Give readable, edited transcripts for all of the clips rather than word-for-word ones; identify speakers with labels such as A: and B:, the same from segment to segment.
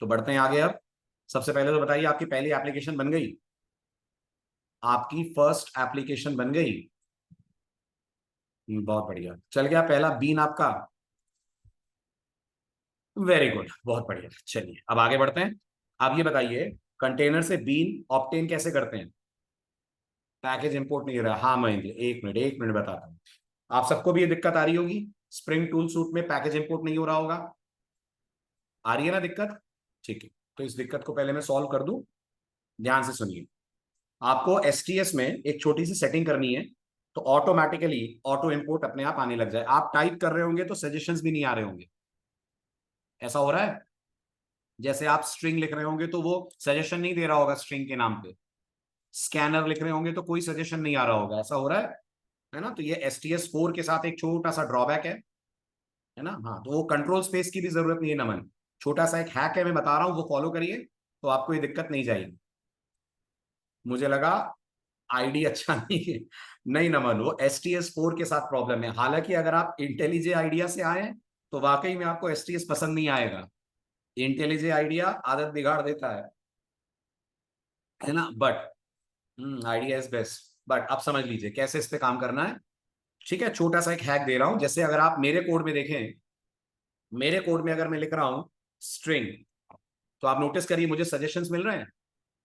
A: तो बढ़ते हैं आगे। अब सबसे पहले तो बताइए, आपकी पहली एप्लीकेशन बन गई? आपकी फर्स्ट एप्लीकेशन बन गई? बहुत बढ़िया, चल गया पहला बीन आपका। वेरी गुड, बहुत बढ़िया। चलिए अब आगे बढ़ते हैं। आप ये बताइए, कंटेनर से बीन ऑब्टेन कैसे करते हैं? पैकेज इंपोर्ट नहीं हो रहा? हाँ महेंद्र, एक मिनट बताता हूँ। आप सबको भी ये दिक्कत आ रही होगी, स्प्रिंग टूल सूट में पैकेज इंपोर्ट नहीं हो रहा होगा। आ रही है ना दिक्कत? ठीक है, तो इस दिक्कत को पहले मैं सॉल्व कर दूं। ध्यान से सुनिए। आपको एसटीएस में एक छोटी सी सेटिंग करनी है, तो ऑटोमेटिकली ऑटो इंपोर्ट अपने आप आने लग जाए। आप टाइप कर रहे होंगे तो सजेशंस भी नहीं आ रहे होंगे। ऐसा हो रहा है? जैसे आप स्ट्रिंग लिख रहे होंगे तो वो सजेशन नहीं दे रहा होगा स्ट्रिंग के नाम पे। स्कैनर लिख रहे होंगे तो कोई सजेशन नहीं आ रहा होगा। ऐसा हो रहा है ना? तो ये STS 4 के साथ एक छोटा सा ड्रॉबैक है ना? हाँ, तो वो कंट्रोल स्पेस की भी जरूरत नहीं है नमन। छोटा सा एक हैक है, मैं बता रहा हूं, वो फॉलो करिए तो आपको ये दिक्कत नहीं जाएगी। मुझे लगा आईडी अच्छा नहीं है। नहीं नमन, वो STS 4 के साथ प्रॉब्लम है। हालांकि अगर आप इंटेलिजे आइडिया से आए हैं तो वाकई में आपको STS पसंद नहीं आएगा। इंटेलिजे आइडिया आदत बिगाड़ देता है ना? But idea is best. But अब समझ लीजिए कैसे इस पे काम करना है। ठीक है, छोटा सा एक हैक दे रहा हूं। जैसे अगर आप मेरे कोड में देखें, मेरे कोड में अगर मैं लिख रहा हूं स्ट्रिंग, तो आप नोटिस करिए मुझे सजेशंस मिल रहे हैं।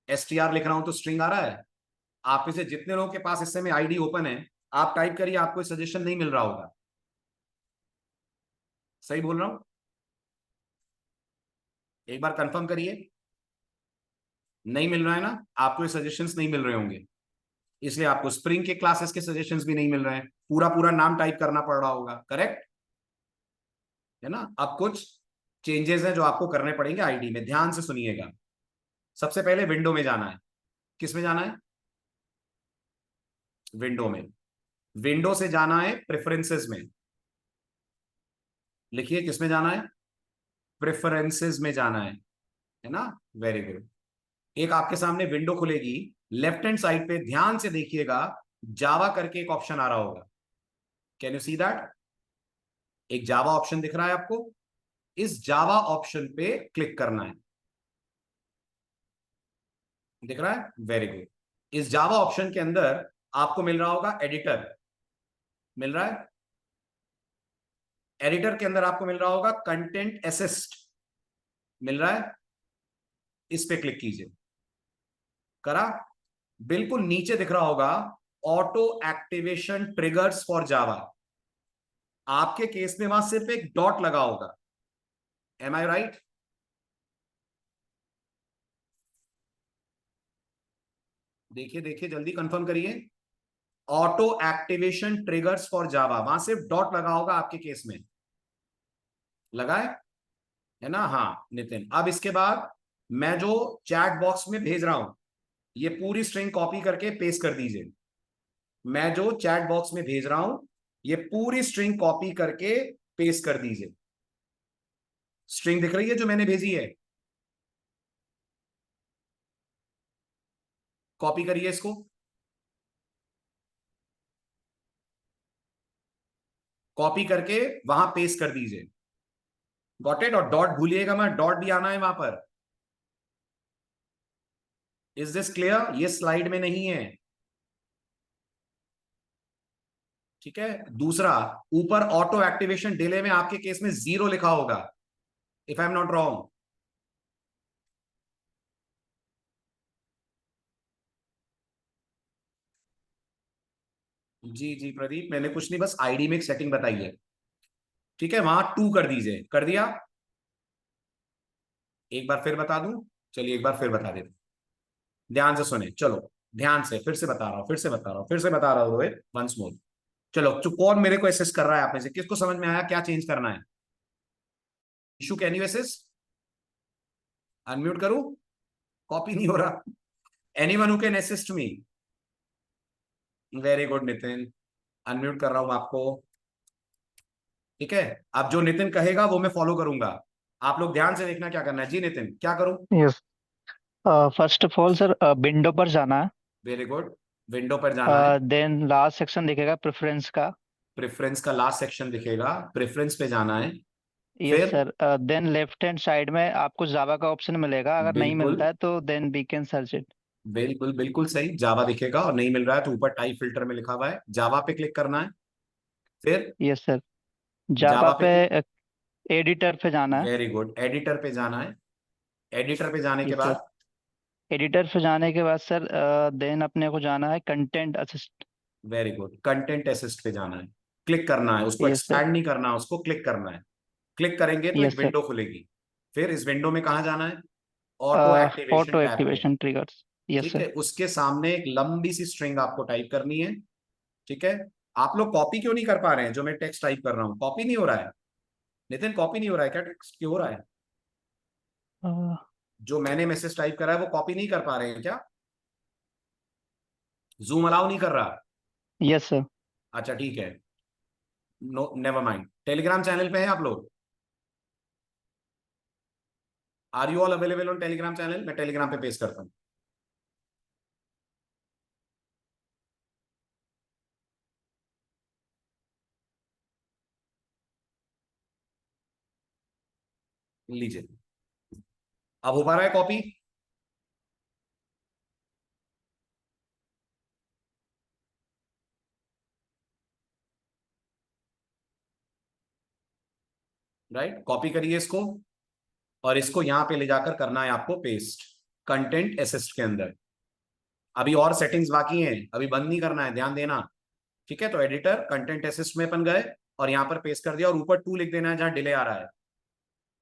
A: STR लिख रहा हूं तो स्ट्रिंग आ रहा है। आप में से जितने लोगों के पास इस समय आईडी ओपन है, आप टाइप करिए, आपको सजेशन नहीं मिल रहा होगा। सही बोल रहा हूं? एक बार कंफर्म करिए। नहीं मिल रहा है ना? आपको ये सजेशंस नहीं मिल रहे होंगे, इसलिए आपको स्प्रिंग के क्लासेस के सजेशंस भी नहीं मिल रहे हैं। पूरा पूरा नाम टाइप करना पड़ रहा होगा, करेक्ट है ना? अब कुछ चेंजेस हैं जो आपको करने पड़ेंगे आईडी में, ध्यान से सुनिएगा। सबसे पहले विंडो में जाना है। किस में जाना है? विंडो में। विंडो से जाना है प्रेफरेंसेस में। लिखिए किस में जाना है? प्रेफरेंसेस में जाना है ना? Very good. एक आपके सामने विंडो खुलेगी, लेफ्ट हैंड साइड पे ध्यान से देखिएगा, जावा करके एक ऑप्शन आ रहा होगा। Can you see that? एक जावा ऑप्शन दिख रहा है आपको? इस जावा ऑप्शन पे क्लिक करना है। दिख रहा है? Very good. इस जावा ऑप्शन के अंदर आपको मिल रहा होगा एडिटर। मिल रहा है? एडिटर के अंदर आपको मिल रहा होगा कंटेंट असिस्ट। मिल रहा है? इस पे क्लिक कीजिए। करा? बिल्कुल नीचे दिख रहा होगा auto activation triggers for Java. आपके केस में वहां सिर्फ एक डॉट लगा होगा। एम आई राइट? देखिए देखिए, जल्दी कंफर्म करिए। Auto activation triggers for Java, वहां सिर्फ डॉट लगा होगा आपके केस में। लगा है ना? हाँ नितिन, अब इसके बाद मैं जो चैट बॉक्स में भेज रहा हूं, ये पूरी स्ट्रिंग कॉपी करके पेस्ट कर दीजिए। मैं जो चैट बॉक्स में भेज रहा हूं, ये पूरी स्ट्रिंग कॉपी करके पेस्ट कर दीजिए। स्ट्रिंग दिख रही है जो मैंने भेजी है? कॉपी करिए इसको। कॉपी करके वहां पेस्ट कर दीजिए। Got it? और डॉट भूलिएगा मत, डॉट भी आना है वहां पर। Is this clear? ये स्लाइड में नहीं है। ठीक है, दूसरा, ऊपर ऑटो एक्टिवेशन डिले में आपके केस में 0 लिखा होगा, if I am not wrong. जी जी प्रदीप, मैंने कुछ नहीं, बस आईडी में एक सेटिंग बताई है। ठीक है, वहां 2 कर दीजिए। कर दिया? एक बार फिर बता दूं? चलिए एक बार फिर बता देते। ध्यान से सुने, चलो ध्यान से, फिर से बता रहा हूं, फिर से बता रहा हूं, फिर से बता रहा हूं रोहित, वंस मोर। चलो, कौन मेरे को असिस्ट कर रहा है आप में से? किसको समझ में आया क्या चेंज करना है? Issue, can you assist? Unmute करूं? कॉपी नहीं हो रहा। Anyone who can assist me? Very good Nitin, unmute कर रहा हूं आपको। ठीक है, अब जो नितिन कहेगा वो मैं फॉलो करूंगा। आप लोग ध्यान से देखना क्या करना है। जी नितिन, क्या करूं?
B: Yes. First of all sir, window पर जाना
A: वेरी गुड, विंडो पर जाना है।
B: है। देन लास्ट सेक्शन दिखेगा प्रेफरेंस का।
A: प्रेफरेंस का लास्ट सेक्शन दिखेगा, प्रेफरेंस पे जाना है।
B: यस
A: फिर
B: sir, then left hand side में आपको जावा का ऑप्शन मिलेगा, अगर नहीं
A: बिल्कुल
B: मिलता है तो then we can search it.
A: बिल्कुल बिल्कुल सही, जावा दिखेगा, और नहीं मिल रहा है तो ऊपर टाइप फिल्टर में लिखा हुआ है, जावा पे क्लिक करना है। फिर
B: यस सर, जावा
A: जावा पे
B: पे
A: क्लिक,
B: एडिटर पे जाना है।
A: वेरी गुड, एडिटर पे जाना है। एडिटर पे जाने के
B: यस सर,
A: बाद
B: एडिटर पे जाने के बाद सर देन अपने को जाना है content assist.
A: Very good, content assist पे जाना है, क्लिक करना है, उसको
B: यस सर।
A: एक्सपैंड नहीं करना है, उसको क्लिक करना है। क्लिक करेंगे तो एक
B: यस सर,
A: विंडो खुलेगी। फिर इस विंडो में कहाँ जाना है? ऑटो एक्टिवेशन
B: ऑटो
A: टैब पे।
B: Activation triggers. यस
A: ठीक है,
B: सर।
A: उसके सामने एक लंबी सी स्ट्रिंग आपको टाइप करनी है। ठीक है, आप लोग कॉपी क्यों नहीं कर पा रहे हैं? जो मैं टेक्स्ट टाइप कर रहा हूँ कॉपी नहीं हो रहा है? नितिन, कॉपी नहीं हो रहा है क्या? टेक्स्ट क्यों हो रहा है? जो मैंने मैसेज टाइप करा है वो कॉपी नहीं कर पा रहे हैं क्या? जूम अलाउ नहीं कर रहा?
B: Yes sir.
A: अच्छा ठीक है, no never mind. Telegram channel पे हैं आप लोग? Are you all available on Telegram channel? मैं टेलीग्राम पे पेश करता हूँ। लीजिए, अब हो पा रहा है कॉपी? राइट, कॉपी करिए इसको, और इसको यहां पे ले जाकर करना है आपको पेस्ट, कंटेंट असिस्ट के अंदर। अभी और सेटिंग्स बाकी हैं, अभी बंद नहीं करना है, ध्यान देना। ठीक है, तो एडिटर कंटेंट असिस्ट में अपन गए, और यहां पर पेस्ट कर दिया, और ऊपर 2 लिख देना है जहां डिले आ रहा है।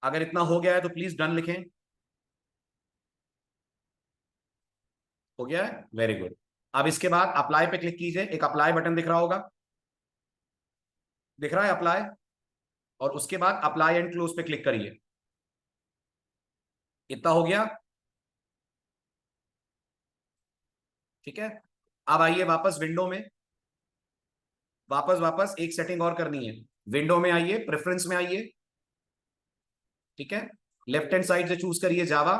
A: अगर इतना हो गया है तो प्लीज डन लिखें। हो गया है, वेरी गुड। अब इसके बाद अप्लाई पे क्लिक कीजिए, एक अप्लाई बटन दिख रहा होगा, दिख रहा है अप्लाई, और उसके बाद अप्लाई एंड क्लोज पे क्लिक करिए। इतना हो गया? ठीक है, अब आइए वापस विंडो में, वापस वापस एक सेटिंग और करनी है। विंडो में आइए, प्रेफरेंस में आइए। ठीक है, लेफ्ट हैंड साइड से चूज करिए Java,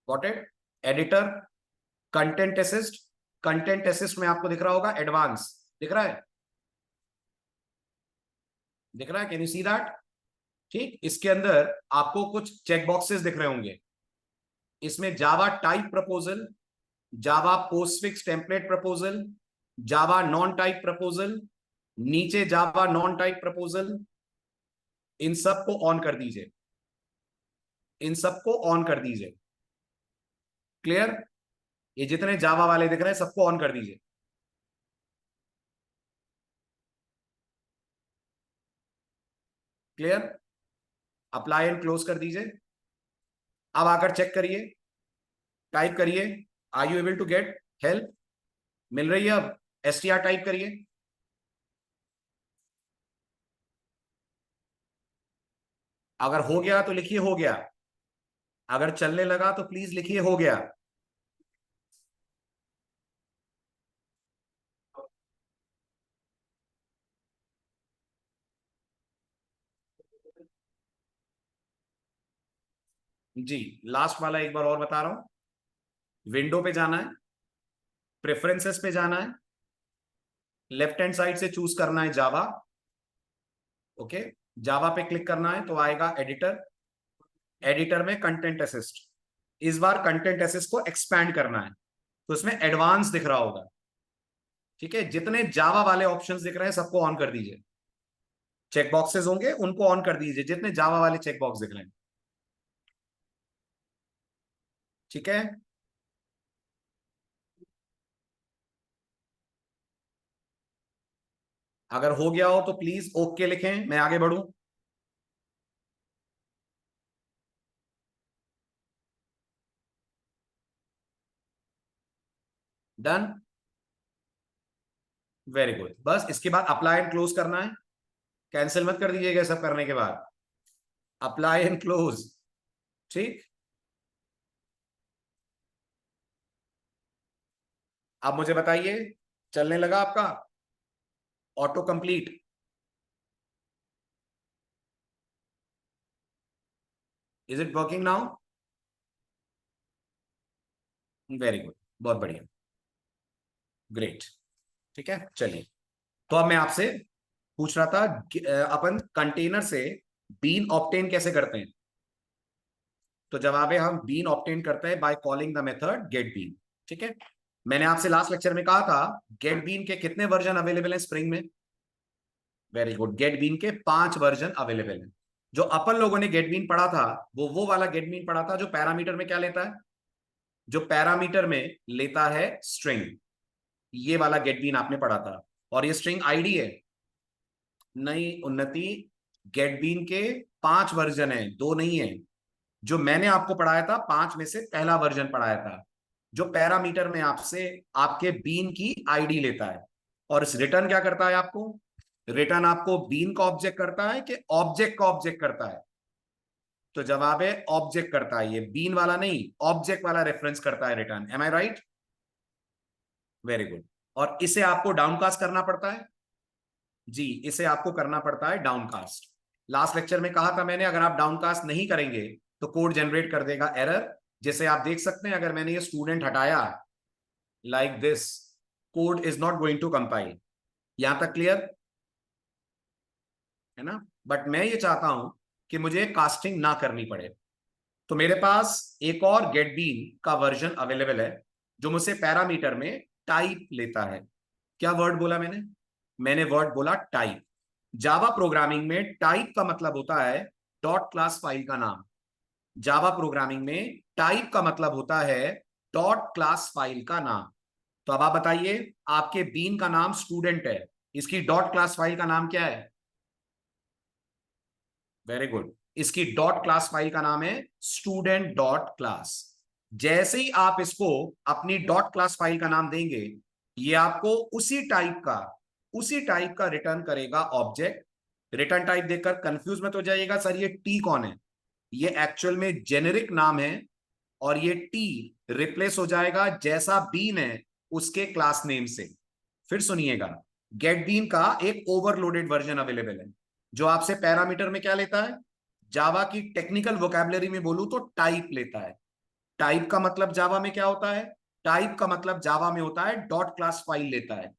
A: got it. Editor, content assist, content assist में आपको दिख रहा होगा एडवांस, दिख रहा है? दिख रहा है, कैन यू सी दैट? ठीक, इसके अंदर आपको कुछ चेक बॉक्सेस दिख रहे होंगे। इसमें जावा टाइप प्रपोजल, जावा पोस्टफिक्स टेम्पलेट प्रपोजल, जावा नॉन टाइप प्रपोजल, नीचे जावा नॉन टाइप प्रपोजल, इन सब को ऑन कर दीजिए, इन सबको ऑन कर दीजिए। क्लियर? ये जितने जावा वाले दिख रहे हैं सबको ऑन कर दीजिए। क्लियर? अप्लाई एंड क्लोज कर दीजिए। अब आकर चेक करिए, टाइप करिए, are you able to get help? मिल रही है? अब एसटीआर टाइप करिए। अगर हो गया तो लिखिए हो गया, अगर चलने लगा तो प्लीज लिखिए हो गया। जी, लास्ट वाला एक बार और बता रहा हूं। विंडो पे जाना है, प्रेफरेंसेस पे जाना है, लेफ्ट हैंड साइड से चूज करना है जावा। ओके, जावा पे क्लिक करना है तो आएगा एडिटर, एडिटर में कंटेंट असिस्ट। इस बार कंटेंट असिस्ट को एक्सपैंड करना है, तो इसमें एडवांस दिख रहा होगा। ठीक है, जितने जावा वाले ऑप्शंस दिख रहे हैं सबको ऑन कर दीजिए। चेक बॉक्सेस होंगे उनको ऑन कर दीजिए, जितने जावा वाले चेक बॉक्स दिख रहे हैं। ठीक है, अगर हो गया हो तो प्लीज ओके लिखें, मैं आगे बढ़ूं। Done, very good. बस इसके बाद अप्लाई एंड क्लोज करना है, कैंसिल मत कर दीजिएगा सब करने के बाद। Apply and close. ठीक, अब मुझे बताइए, चलने लगा आपका auto complete? Is it working now? Very good, बहुत बढ़िया, ग्रेट। ठीक है, चलिए, तो अब मैं आपसे पूछ रहा था अपन कंटेनर से बीन ऑब्टेन कैसे करते हैं। तो जवाब है हम बीन ऑब्टेन करते हैं by calling the method get bean. ठीक है, मैंने आपसे लास्ट लेक्चर में कहा था गेट बीन के कितने वर्जन अवेलेबल हैं स्प्रिंग में। वेरी गुड, गेट बीन के 5 वर्जन अवेलेबल हैं। जो अपन लोगों ने गेट बीन पढ़ा था वो वाला गेट बीन पढ़ा था जो पैरामीटर में क्या लेता है, जो पैरामीटर में लेता है स्ट्रिंग। ये वाला गेट बीन आपने पढ़ा था, और ये स्ट्रिंग आईडी है। नहीं उन्नति, गेट बीन के 5 वर्जन है, 2 नहीं है। जो मैंने आपको पढ़ाया था 5 में से पहला वर्जन पढ़ाया था, जो पैरामीटर में आपसे आपके बीन की आईडी लेता है। और इस रिटर्न क्या करता है आपको, रिटर्न आपको बीन का ऑब्जेक्ट करता है कि ऑब्जेक्ट का ऑब्जेक्ट करता है। तो जवाब है ऑब्जेक्ट करता है, ये बीन वाला नहीं, ऑब्जेक्ट वाला रेफरेंस करता है रिटर्न। एम आई राइट? Very good. और इसे आपको डाउनकास्ट करना पड़ता है। जी, इसे आपको करना पड़ता है डाउनकास्ट। लास्ट लेक्चर में कहा था मैंने, अगर आप डाउनकास्ट नहीं करेंगे तो कोड जनरेट कर देगा एरर। जैसे आप देख सकते हैं, अगर मैंने ये स्टूडेंट हटाया like this, code is not going to compile. यहां तक क्लियर है ना? बट मैं ये चाहता हूं कि मुझे कास्टिंग ना करनी पड़े, तो मेरे पास एक और गेट बीन का वर्जन अवेलेबल है जो मुझसे पैरामीटर में टाइप लेता है। क्या वर्ड बोला मैंने? मैंने वर्ड बोला टाइप। जावा प्रोग्रामिंग में टाइप का मतलब होता है डॉट क्लास फाइल का नाम। जावा प्रोग्रामिंग में टाइप का मतलब होता है डॉट क्लास फाइल का नाम। तो अब आप बताइए, आपके बीन का नाम स्टूडेंट है, इसकी डॉट क्लास फाइल का नाम क्या है? वेरी गुड, इसकी डॉट क्लास फाइल का नाम है स्टूडेंट डॉट क्लास। जैसे ही आप इसको अपनी डॉट क्लास फाइल का नाम देंगे, ये आपको उसी टाइप का रिटर्न करेगा ऑब्जेक्ट। रिटर्न टाइप देखकर कंफ्यूज मत हो जाइएगा, सर ये टी कौन है? ये एक्चुअल में जेनेरिक नाम है, और ये टी रिप्लेस हो जाएगा जैसा बीन है उसके क्लास नेम से। फिर सुनिएगा, गेट बीन का एक ओवरलोडेड वर्जन अवेलेबल है जो आपसे पैरामीटर में क्या लेता है, जावा की टेक्निकल वोकैबुलरी में बोलूं तो टाइप लेता है। टाइप का मतलब जावा में क्या होता है? टाइप का मतलब जावा में होता है डॉट क्लास फाइल लेता है।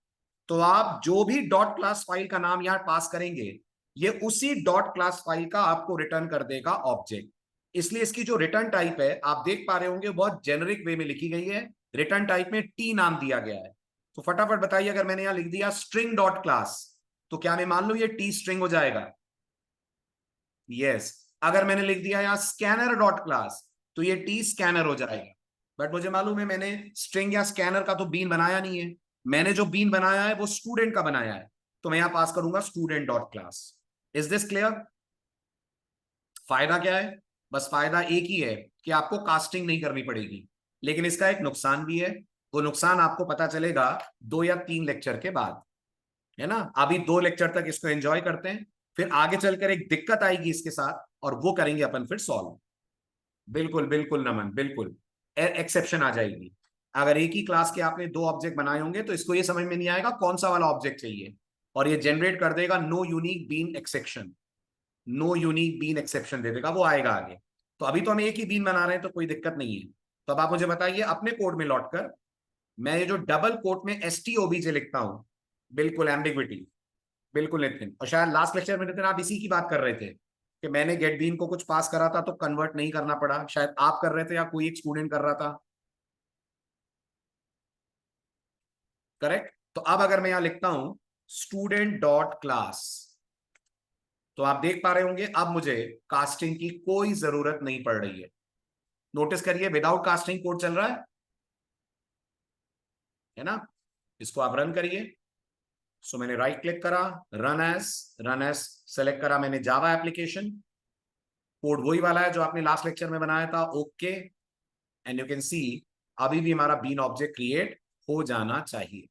A: तो आप जो भी डॉट क्लास फाइल का नाम यहां पास करेंगे, ये उसी डॉट क्लास फाइल का आपको रिटर्न कर देगा ऑब्जेक्ट। इसलिए इसकी जो रिटर्न टाइप है आप देख पा रहे होंगे बहुत जेनरिक वे में लिखी गई है। रिटर्न टाइप में टी नाम दिया गया है। तो फटाफट बताइए, अगर मैंने यहां लिख दिया स्ट्रिंग डॉट क्लास, तो क्या मैं मान लू ये टी स्ट्रिंग हो जाएगा? यस। अगर मैंने लिख दिया यहां स्कैनर डॉट क्लास, तो ये टी स्कैनर हो जाएगा। बट मुझे मालूम है मैंने स्ट्रिंग या स्कैनर का तो बीन बनाया नहीं है, मैंने जो बीन बनाया है वो स्टूडेंट का बनाया है। तो मैं यहां पास करूंगा student dot class. Is this clear? फायदा क्या है? बस फायदा एक ही है कि आपको कास्टिंग नहीं करनी पड़ेगी। लेकिन इसका एक नुकसान भी है, वो नुकसान आपको पता चलेगा 2 या 3 लेक्चर के बाद, है ना? अभी 2 लेक्चर तक इसको एंजॉय करते हैं, फिर आगे चलकर एक दिक्कत आएगी इसके साथ, और वो करेंगे अपन फिर सॉल्व। बिल्कुल बिल्कुल नमन, बिल्कुल एक्सेप्शन आ जाएगी। अगर एक ही क्लास के आपने 2 ऑब्जेक्ट बनाए होंगे तो इसको ये समझ में नहीं आएगा कौन सा वाला ऑब्जेक्ट चाहिए, और ये जनरेट कर देगा no unique bean exception. No unique bean exception दे देगा, वो आएगा आगे। तो अभी तो हम एक ही बीन बना रहे हैं तो कोई दिक्कत नहीं है। तो अब आप मुझे बताइए अपने कोड में लौटकर, मैं ये जो डबल कोट में STOBJ लिखता हूं, बिल्कुल एम्बिग्विटी, बिल्कुल नितिन। और शायद लास्ट लेक्चर में नितिन आप इसी की बात कर रहे थे कि मैंने गेट बीन को कुछ पास करा था तो कन्वर्ट नहीं करना पड़ा, शायद आप कर रहे थे या कोई एक स्टूडेंट कर रहा था, करेक्ट? तो अब अगर मैं यहां लिखता हूं स्टूडेंट डॉट क्लास, तो आप देख पा रहे होंगे अब मुझे कास्टिंग की कोई जरूरत नहीं पड़ रही है। नोटिस करिए विदाउट कास्टिंग कोड चल रहा है ना? इसको आप रन करिए। सो मैंने राइट क्लिक करा, रन एज सेलेक्ट करा मैंने जावा एप्लीकेशन, कोड वही वाला है जो आपने लास्ट लेक्चर में बनाया था, okay. And you can see अभी भी हमारा बीन ऑब्जेक्ट क्रिएट हो जाना चाहिए।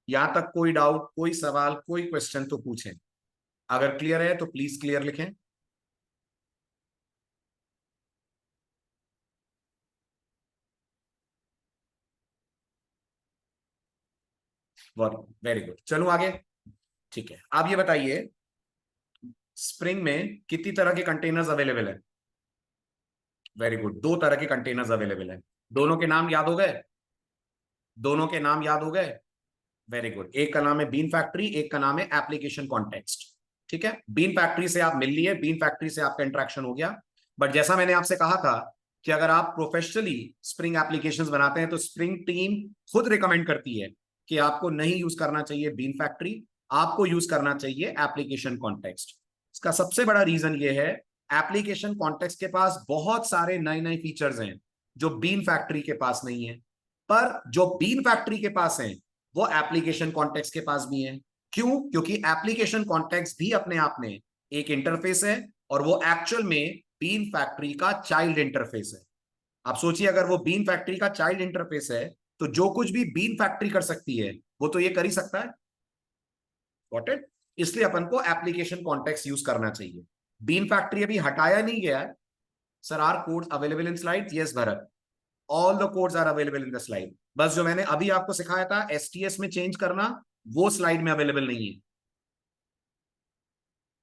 A: यहां तक कोई डाउट, कोई सवाल, कोई क्वेश्चन तो पूछें। अगर क्लियर है तो प्लीज क्लियर लिखें। वेरी गुड, चलो आगे। ठीक है, आप ये बताइए स्प्रिंग में कितनी तरह के कंटेनर्स अवेलेबल है? वेरी गुड, 2 तरह के कंटेनर्स अवेलेबल है। दोनों के नाम याद हो गए? दोनों के नाम याद हो गए? Very good. एक का नाम है बीन फैक्ट्री, एक का नाम है एप्लीकेशन कॉन्टेक्स्ट। ठीक है, बीन फैक्ट्री से आप मिल लिए, बीन फैक्ट्री से आपका इंटरेक्शन हो गया। बट जैसा मैंने आपसे कहा था कि अगर आप प्रोफेशनली स्प्रिंग एप्लीकेशंस बनाते हैं तो स्प्रिंग टीम खुद रिकमेंड करती है कि आपको नहीं यूज करना चाहिए बीन फैक्ट्री, आपको यूज करना चाहिए एप्लीकेशन कॉन्टेक्स्ट। इसका सबसे बड़ा रीजन ये है, एप्लीकेशन कॉन्टेक्स्ट के पास बहुत सारे नए नए फीचर्स हैं जो बीन फैक्ट्री के पास नहीं है, पर जो बीन फैक्ट्री के पास है वो एप्लीकेशन कॉन्टेक्स्ट के पास भी है। क्यों? क्योंकि एप्लीकेशन कॉन्टेक्स्ट भी अपने आप में एक इंटरफेस है और वो एक्चुअल में बीन फैक्ट्री का चाइल्ड इंटरफेस है। आप सोचिए, अगर वो बीन फैक्ट्री का चाइल्ड इंटरफेस है तो जो कुछ भी बीन फैक्ट्री कर सकती है वो तो ये कर ही सकता है। Got it? इसलिए अपन को एप्लीकेशन कॉन्टेक्स्ट यूज करना चाहिए। बीन फैक्ट्री अभी हटाया नहीं गया है। Sir are codes available in slides? Yes Bharat, all the codes are available in the slide. बस जो मैंने अभी आपको सिखाया था एसटीएस में चेंज करना, वो स्लाइड में अवेलेबल नहीं है।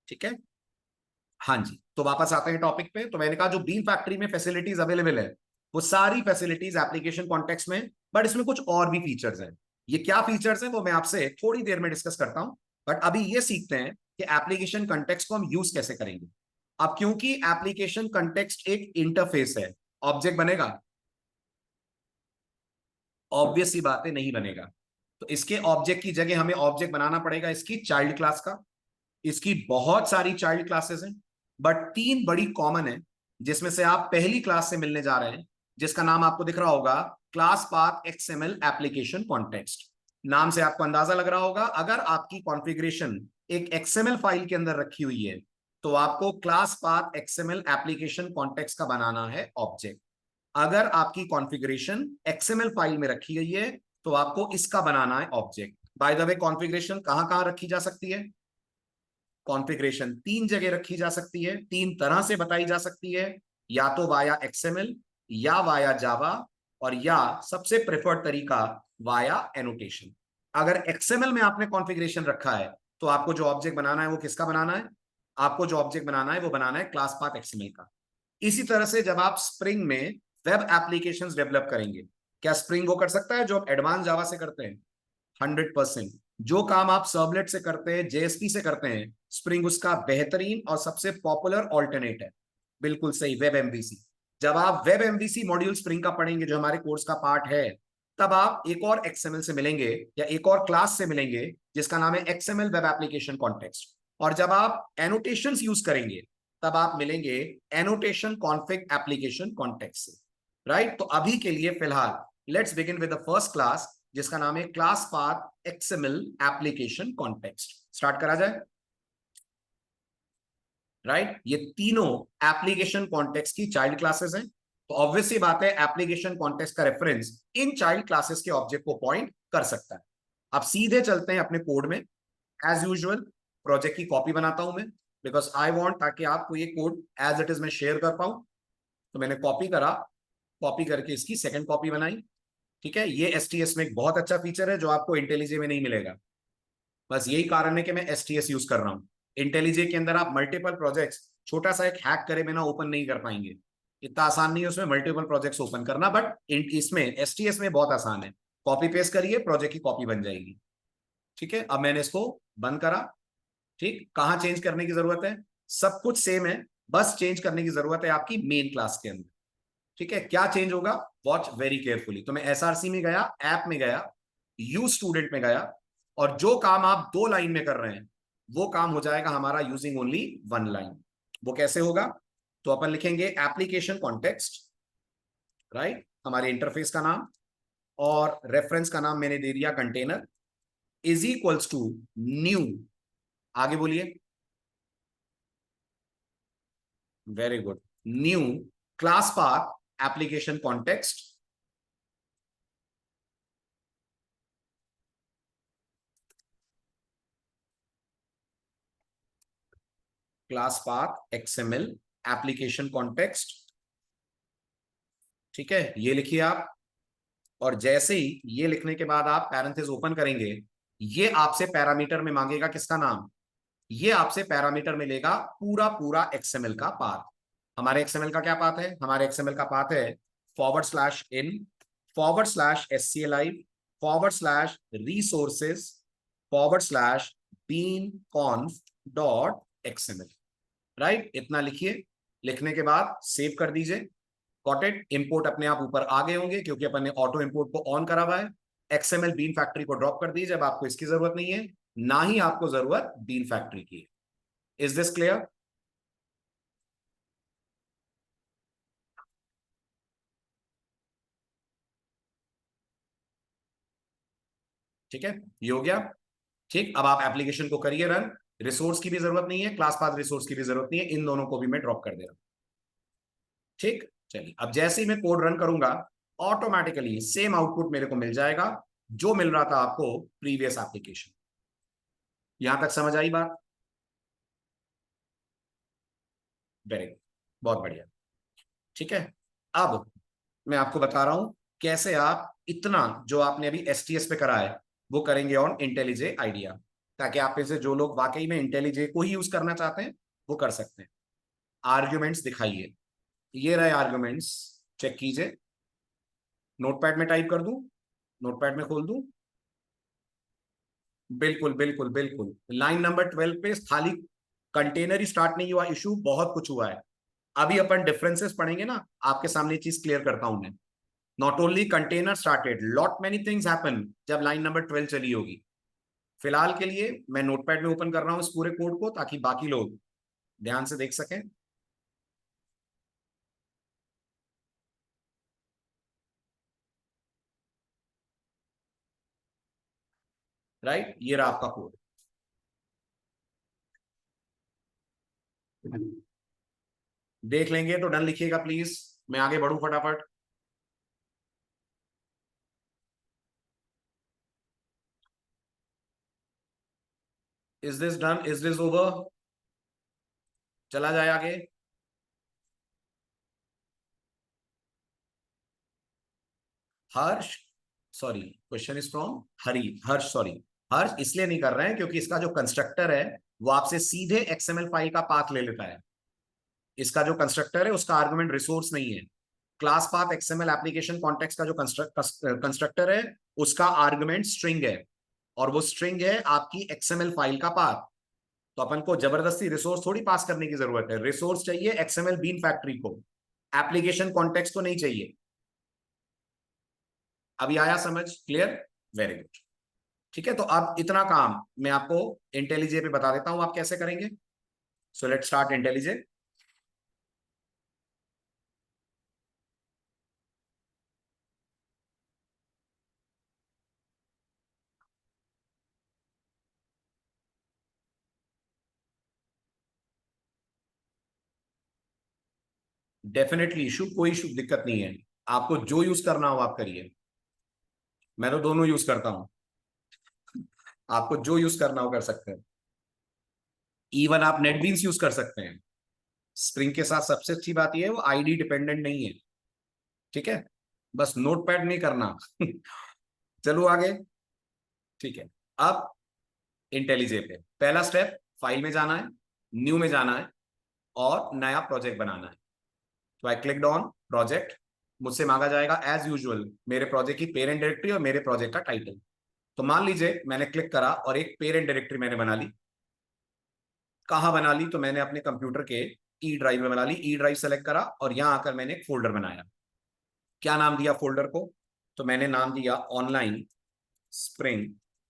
A: ठीक है, हाँ जी। तो वापस आते हैं टॉपिक पे। तो मैंने कहा जो बीन फैक्ट्री में फैसिलिटीज अवेलेबल है वो सारी फैसिलिटीज एप्लीकेशन कॉन्टेक्स्ट में, बट इसमें कुछ और भी फीचर्स हैं। ये क्या फीचर्स हैं वो मैं आपसे थोड़ी देर में डिस्कस करता हूं, बट अभी ये सीखते हैं कि एप्लीकेशन कॉन्टेक्स्ट को हम यूज कैसे करेंगे। अब क्योंकि एप्लीकेशन कॉन्टेक्स्ट एक इंटरफेस है, ऑब्जेक्ट बनेगा? ऑब्वियस सी बात है, नहीं बनेगा। तो इसके ऑब्जेक्ट की जगह हमें ऑब्जेक्ट बनाना पड़ेगा इसकी चाइल्ड क्लास का। इसकी बहुत सारी चाइल्ड क्लासेस हैं, बट तीन बड़ी कॉमन है जिसमें से आप पहली क्लास से मिलने जा रहे हैं, जिसका नाम आपको दिख रहा होगा class path XML application context. नाम से आपको अंदाजा लग रहा होगा, अगर आपकी कॉन्फ़िगरेशन एक एक्सएमएल फाइल के अंदर रखी हुई है तो आपको class path XML application context का बनाना है ऑब्जेक्ट। अगर आपकी कॉन्फ़िगरेशन एक्सएमएल फाइल में रखी गई है तो आपको इसका बनाना है object. By the way, configuration कहां कहां रखी जा सकती है? कॉन्फ़िगरेशन तीन जगह रखी जा सकती है, तीन तरह से बताई जा सकती है, या तो वाया एक्सएमएल, या वाया जावा, और या सबसे प्रेफर्ड तरीका वाया एनोटेशन। अगर एक्सएमएल में आपने कॉन्फ़िगरेशन रखा है तो आपको जो ऑब्जेक्ट बनाना है वो किसका बनाना है? आपको जो ऑब्जेक्ट बनाना है वो बनाना है क्लास पाथ एक्सएमएल का। इसी तरह से जब आप स्प्रिंग में वेब एप्लीकेशंस डेवलप करेंगे, क्या स्प्रिंग वो कर सकता है जो आप एडवांस जावा से करते हैं? 100%। जो काम आप सर्वलेट से करते हैं, जेएसपी से करते हैं, स्प्रिंग उसका बेहतरीन और सबसे पॉपुलर ऑल्टरनेट है। बिल्कुल सही, वेब एमवीसी। जब आप वेब एमवीसी मॉड्यूल स्प्रिंग का पढ़ेंगे जो हमारे कोर्स का पार्ट है, तब आप एक और एक्सएमएल से मिलेंगे या एक और क्लास से मिलेंगे जिसका नाम है एक्सएमएल वेब एप्लीकेशन कॉन्टेक्स्ट। और जब आप एनोटेशंस यूज करेंगे तब आप मिलेंगे एनोटेशन कॉन्फिग एप्लीकेशन कॉन्टेक्स्ट से। राइट? तो अभी के लिए फिलहाल let's begin with the first class जिसका नाम है class path XML application context. Start करा जाए। राइट? ये तीनों एप्लीकेशन कॉन्टेक्स्ट की चाइल्ड क्लासेस हैं, तो ऑब्वियस सी बात है एप्लीकेशन कॉन्टेक्स्ट का रेफरेंस इन चाइल्ड क्लासेस के ऑब्जेक्ट को पॉइंट कर सकता है। अब सीधे चलते हैं अपने कोड में। एज यूजुअल प्रोजेक्ट की कॉपी बनाता हूं मैं, बिकॉज आई वांट ताकि आपको ये कोड एज इट इज मैं शेयर कर पाऊं। तो मैंने कॉपी करा, कॉपी करके इसकी सेकंड कॉपी बनाई। ठीक है, ये एसटीएस में एक बहुत अच्छा फीचर है जो आपको इंटेलिजे में नहीं मिलेगा। बस यही कारण है कि मैं एसटीएस यूज कर रहा हूं। इंटेलिजे के अंदर आप मल्टीपल प्रोजेक्ट्स छोटा सा एक हैक करे बिना ओपन नहीं कर पाएंगे। इतना आसान नहीं है उसमें मल्टीपल प्रोजेक्ट्स ओपन करना, बट इसमें एसटीएस में बहुत आसान है। कॉपी पेस्ट करिए, प्रोजेक्ट की कॉपी बन जाएगी। ठीक है, अब मैंने इसको बंद करा। ठीक, कहां चेंज करने की जरूरत है? सब कुछ सेम है, बस चेंज करने की जरूरत है आपकी मेन क्लास के अंदर। ठीक है, क्या चेंज होगा? Watch very carefully. तो मैं एसआरसी में गया, ऐप में गया, यू स्टूडेंट में गया, और जो काम आप 2 लाइन में कर रहे हैं वो काम हो जाएगा हमारा यूजिंग ओनली 1 लाइन। वो कैसे होगा? तो अपन लिखेंगे एप्लीकेशन कॉन्टेक्स्ट, राइट, हमारे इंटरफेस का नाम, और रेफरेंस का नाम मैंने दे दिया container, is equals to new. आगे बोलिए। Very good. New class path application context, class path XML application context. ठीक है, ये लिखिए आप। और जैसे ही ये लिखने के बाद आप पैरेंथेसिस ओपन करेंगे, ये आपसे पैरामीटर में मांगेगा किसका नाम? ये आपसे पैरामीटर में लेगा पूरा पूरा एक्सएमएल का पाथ। हमारे एक्सएमएल का क्या पाथ है? हमारे एक्सएमएल का पाथ है /in /sclive /resources /beanconf.xml, right? इतना लिखिए। लिखने के बाद सेव कर दीजिए। Got it? इंपोर्ट अपने आप ऊपर आ गए होंगे क्योंकि अपन ने ऑटो इंपोर्ट को ऑन करा हुआ है। XML बीन फैक्ट्री को ड्रॉप कर दीजिए, अब आपको इसकी जरूरत नहीं है, ना ही आपको जरूरत बीन फैक्ट्री की है। Is this clear? ठीक है, ये हो गया। ठीक, अब आप एप्लीकेशन को करिए रन। रिसोर्स की भी जरूरत नहीं है, क्लास पाथ रिसोर्स की भी जरूरत नहीं है, इन दोनों को भी मैं ड्रॉप कर दे रहा हूं। ठीक, चलिए, अब जैसे ही मैं कोड रन करूंगा ऑटोमेटिकली सेम आउटपुट मेरे को मिल जाएगा जो मिल रहा था आपको प्रीवियस एप्लीकेशन। यहां तक समझ आई बात? वेरी गुड, बहुत बढ़िया। ठीक है, अब मैं आपको बता रहा हूं कैसे आप इतना जो आपने अभी STS पे करा है वो करेंगे ऑन इंटेलिजे आइडिया, ताकि आप में से जो लोग वाकई में इंटेलिजे को ही यूज करना चाहते हैं वो कर सकते हैं। आर्ग्यूमेंट्स दिखाइए, ये रहे आर्ग्यूमेंट्स, चेक कीजिए। नोटपैड में टाइप कर दूं, नोटपैड में खोल दूं? बिल्कुल बिल्कुल बिल्कुल, लाइन नंबर 12 पे खाली कंटेनर ही स्टार्ट नहीं हुआ, इशू बहुत कुछ हुआ है। अभी अपन डिफरेंसेस पढ़ेंगे ना, आपके सामने चीज क्लियर करता हूं मैं। Not only container started, lot many things happen जब लाइन नंबर 12 चली होगी। फिलहाल के लिए मैं नोटपैड में ओपन कर रहा हूं इस पूरे कोड को ताकि बाकी लोग ध्यान से देख सकें। राइट, ये रहा आपका कोड। देख लेंगे तो डन लिखिएगा प्लीज, मैं आगे बढ़ूं फटाफट। Is this done? Is this over? चला जाए आगे। Harsh, sorry, question is from Hari, Harsh, sorry. Harsh इसलिए नहीं कर रहे हैं क्योंकि इसका जो कंस्ट्रक्टर है वो आपसे सीधे XML फाइल का पाथ ले लेता है। इसका जो कंस्ट्रक्टर है उसका आर्गुमेंट रिसोर्स नहीं है। Class path XML application context का जो कंस्ट्रक्टर है उसका आर्गुमेंट स्ट्रिंग है, और वो स्ट्रिंग है आपकी XML फाइल का पाथ। तो अपन को जबरदस्ती रिसोर्स थोड़ी पास करने की जरूरत है, रिसोर्स चाहिए XML बीन फैक्ट्री को, एप्लीकेशन कॉन्टेक्स्ट को नहीं चाहिए। अभी आया समझ? क्लियर? Very good. ठीक है, तो अब इतना काम मैं आपको इंटेलिजे पे बता देता हूं आप कैसे करेंगे। So let start IntelliJ. Definitely issue, कोई इशू, दिक्कत नहीं है। आपको जो यूज करना हो आप करिए, मैं तो दोनों यूज करता हूं। आपको जो यूज करना हो कर सकते हैं। इवन आप नेटबीन्स यूज कर सकते हैं। स्प्रिंग के साथ सबसे अच्छी बात यह है वो आईडी डिपेंडेंट नहीं है। ठीक है, बस नोटपैड नहीं करना। चलो आगे। ठीक है, अब इंटेलिजे पे पहला स्टेप, फाइल में जाना है, न्यू में जाना है और नया प्रोजेक्ट बनाना है। तो आई क्लिक्ड ऑन प्रोजेक्ट। मुझसे मांगा जाएगा एज यूजुअल मेरे प्रोजेक्ट की पेरेंट डायरेक्टरी और मेरे प्रोजेक्ट का टाइटल। तो मान लीजिए मैंने क्लिक करा और एक पेरेंट डायरेक्टरी मैंने बना ली। कहां बना ली? तो मैंने अपने कंप्यूटर के ई ड्राइव में बना ली। ई ड्राइव सेलेक्ट करा और यहां आकर मैंने एक फोल्डर बनाया। क्या नाम दिया फोल्डर को? तो मैंने नाम दिया ऑनलाइन स्प्रिंग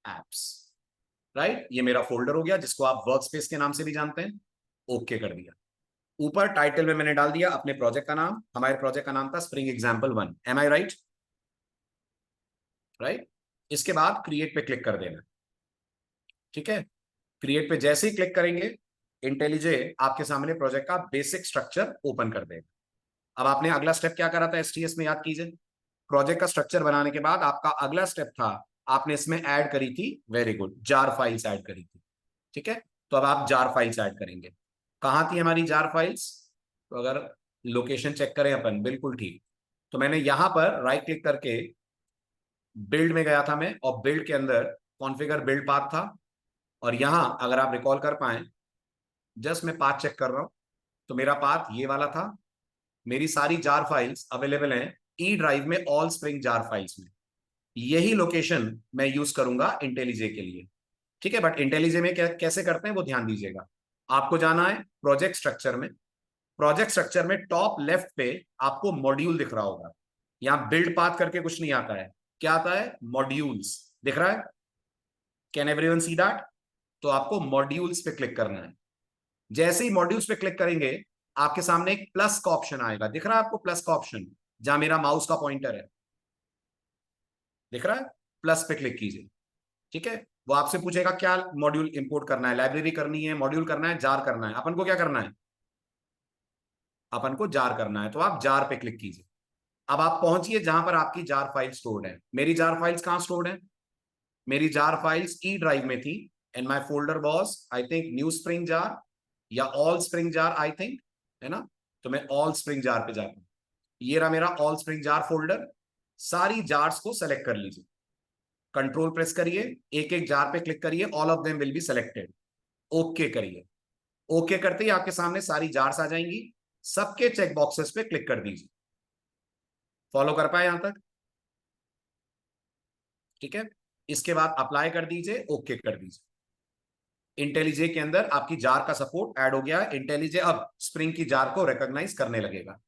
A: एप्स। राइट, ये मेरा फोल्डर हो गया जिसको आप वर्क स्पेस के नाम से भी जानते हैं। ओके कर दिया। ऊपर टाइटल में मैंने डाल दिया अपने प्रोजेक्ट का नाम। हमारे प्रोजेक्ट का नाम था स्प्रिंग एग्जाम्पल 1। एम आई राइट? राइट। इसके बाद क्रिएट पे क्लिक कर देना। ठीक है, क्रिएट पे जैसे ही क्लिक करेंगे इंटेलिजे आपके सामने प्रोजेक्ट का बेसिक स्ट्रक्चर ओपन कर देगा। अब आपने अगला स्टेप क्या करा था STS में, याद कीजिए। प्रोजेक्ट का स्ट्रक्चर बनाने के बाद आपका अगला स्टेप था, आपने इसमें ऐड करी थी, very good, jar files add करी थी। ठीक है, तो अब आप जार फाइल्स ऐड करेंगे। कहां थी हमारी जार फाइल्स? तो अगर लोकेशन चेक करें अपन, बिल्कुल ठीक। तो मैंने यहां पर राइट क्लिक करके बिल्ड में गया था मैं, और बिल्ड के अंदर कॉन्फ़िगर बिल्ड पाथ था। और यहां अगर आप रिकॉल कर पाए, जस्ट मैं पाथ चेक कर रहा हूं, तो मेरा पाथ ये वाला था। मेरी सारी जार फाइल्स अवेलेबल हैं ई ड्राइव में, ऑल स्प्रिंग जार फाइल्स में। यही लोकेशन मैं यूज करूंगा इंटेलिजे के लिए, ठीक है। बट इंटेलिजे में कैसे करते हैं वो ध्यान दीजिएगा। आपको जाना है प्रोजेक्ट स्ट्रक्चर में। प्रोजेक्ट स्ट्रक्चर में टॉप लेफ्ट पे आपको मॉड्यूल दिख रहा होगा। यहां बिल्ड पाथ करके कुछ नहीं आता है, क्या आता है? मॉड्यूल्स दिख रहा है। Can everyone see that? तो आपको मॉड्यूल्स पे क्लिक करना है। जैसे ही मॉड्यूल्स पे क्लिक करेंगे आपके सामने एक प्लस का ऑप्शन आएगा, दिख रहा है आपको प्लस का ऑप्शन, जहां मेरा माउस का पॉइंटर है, दिख रहा है? प्लस पे क्लिक कीजिए, ठीक है। वो आपसे पूछेगा क्या मॉड्यूल इंपोर्ट करना है, लाइब्रेरी करनी है, मॉड्यूल करना है, जार करना है। अपन को क्या करना है? अपन को जार करना है, तो आप जार पे क्लिक कीजिए। अब आप पहुंचिए जहां पर आपकी जार फाइल स्टोर्ड है। मेरी जार फाइल्स कहां स्टोर्ड है? मेरी जार फाइल्स ई ड्राइव में थी, and my folder was I think new spring jar या all spring jar, I think, है ना। तो मैं ऑल स्प्रिंग जार पे जाता हूं। ये रहा मेरा ऑल स्प्रिंग जार फोल्डर। सारी जार्स को सेलेक्ट कर लीजिए, कंट्रोल प्रेस करिए, एक एक जार पे क्लिक करिए, all of them will be selected. Okay करिए। ओके करते ही आपके सामने सारी जार्स आ जाएंगी। सबके चेक बॉक्सेस पे क्लिक कर दीजिए। फॉलो कर पाए यहां तक? ठीक है। इसके बाद अप्लाई कर दीजिए, ओके कर दीजिए। इंटेलिजे के अंदर आपकी जार का सपोर्ट ऐड हो गया है। इंटेलिजे अब स्प्रिंग की जार को रिकॉग्नाइज करने लगेगा।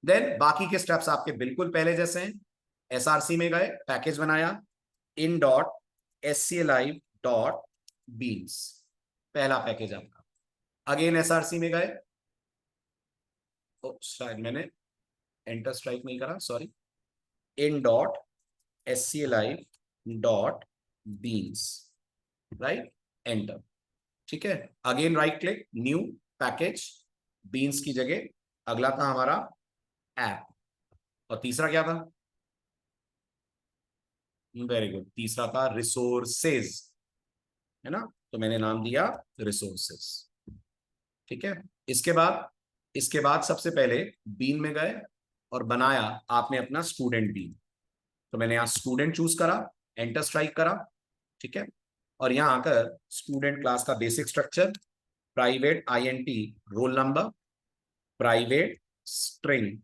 A: देन बाकी के स्टेप्स आपके बिल्कुल पहले जैसे हैं। एसआरसी में गए, पैकेज बनाया, in dot SCLive dot beans, पहला पैकेज आपका। अगेन एसआरसी में गए, शायद मैंने एंटर स्ट्राइक नहीं करा, sorry. In dot SCLive dot beans, right, enter, ठीक है। Again right click, new package, beans की जगह अगला था हमारा ऐप, और तीसरा क्या था? वेरी गुड, तीसरा था रिसोर्सेज, है ना। तो मैंने नाम दिया रिसोर्सेज, ठीक है। इसके बाद सबसे पहले बीन में गए और बनाया आपने अपना स्टूडेंट बीन। तो मैंने यहां स्टूडेंट चूज करा, एंटर स्ट्राइक करा, ठीक है। और यहां आकर स्टूडेंट क्लास का basic structure, private INT roll number, private string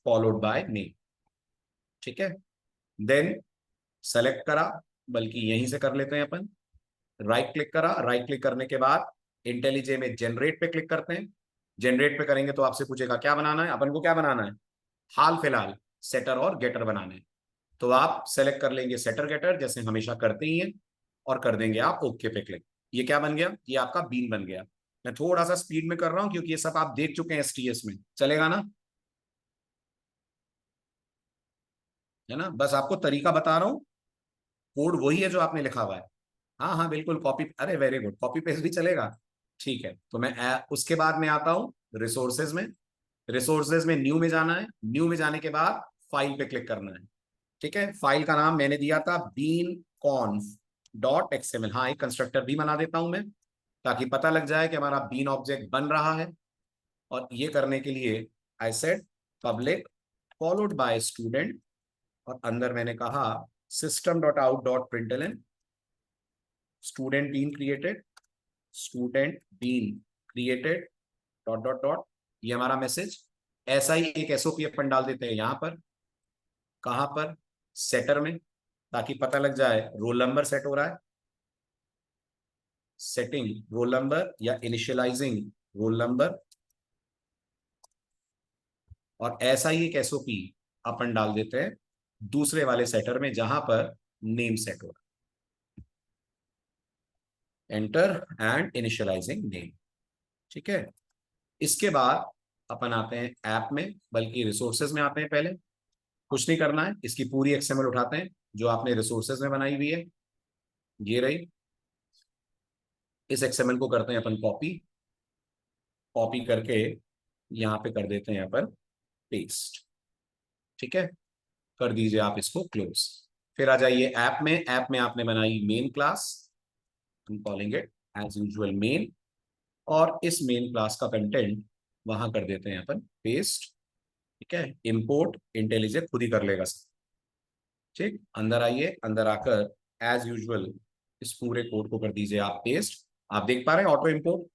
A: followed by name, ठीक है। देन सेलेक्ट करा, बल्कि यहीं से कर लेते हैं अपन। राइट क्लिक करा, राइट क्लिक करने के बाद इंटेलिजे में जनरेट पे क्लिक करते हैं। जनरेट पे करेंगे तो आपसे पूछेगा क्या बनाना है। अपन को क्या बनाना है? हाल फिलहाल सेटर और गेटर बनाने हैं। तो आप सेलेक्ट कर लेंगे सेटर गेटर, जैसे हमेशा करते ही हैं, और कर देंगे आप ओके पे क्लिक। ये क्या बन गया? ये आपका बीन बन गया। मैं थोड़ा सा स्पीड में कर रहा हूं क्योंकि ये सब आप देख चुके हैं STS में, चलेगा ना? है ना, बस आपको तरीका बता रहा हूं। कोड वही है जो आपने लिखा हुआ है। हाँ हाँ बिल्कुल कॉपी, अरे वेरी गुड, कॉपी पेस्ट भी चलेगा। ठीक है, तो मैं उसके बाद में आता हूं रिसोर्सेज में। रिसोर्सेज में न्यू में जाना है। न्यू में जाने के बाद फाइल पे क्लिक करना है, ठीक है। फाइल का नाम मैंने दिया था बीन कॉन्फ डॉट XML। हाँ, एक कंस्ट्रक्टर भी बना देता हूं मैं, ताकि पता लग जाए कि हमारा बीन ऑब्जेक्ट बन रहा है। और ये करने के लिए I said public followed by student, और अंदर मैंने कहा system dot out dot println student bean created, student bean created dot dot dot, ये हमारा मैसेज। ऐसा ही एक SOP अपन डाल देते हैं यहां पर, कहां पर? सेटर में, ताकि पता लग जाए रोल नंबर सेट हो रहा है, सेटिंग रोल नंबर या इनिशियलाइजिंग रोल नंबर। और ऐसा ही एक SOP अपन डाल देते हैं दूसरे वाले सेटर में जहां पर नेम सेट हो रहा है, एंटर एंड इनिशियलाइजिंग नेम, ठीक है। इसके बाद अपन आते हैं ऐप में, बल्कि रिसोर्सेज में आते हैं। पहले कुछ नहीं करना है, इसकी पूरी XML उठाते हैं जो आपने रिसोर्सेज में बनाई हुई है, ये रही। इस XML को करते हैं अपन कॉपी, कॉपी करके यहाँ पे कर देते हैं अपन पेस्ट, ठीक है। कर दीजिए आप इसको क्लोज। फिर आ जाइए ऐप में। ऐप में आपने बनाई main class, calling it as usual main, और इस मेन क्लास का कंटेंट वहां कर देते हैं अपन पेस्ट, ठीक है। इंपोर्ट इंटेलिजे खुद ही कर लेगा सब, ठीक। अंदर आइए, अंदर आकर एज यूजुअल इस पूरे कोड को कर दीजिए आप पेस्ट। आप देख पा रहे हैं ऑटो इंपोर्ट,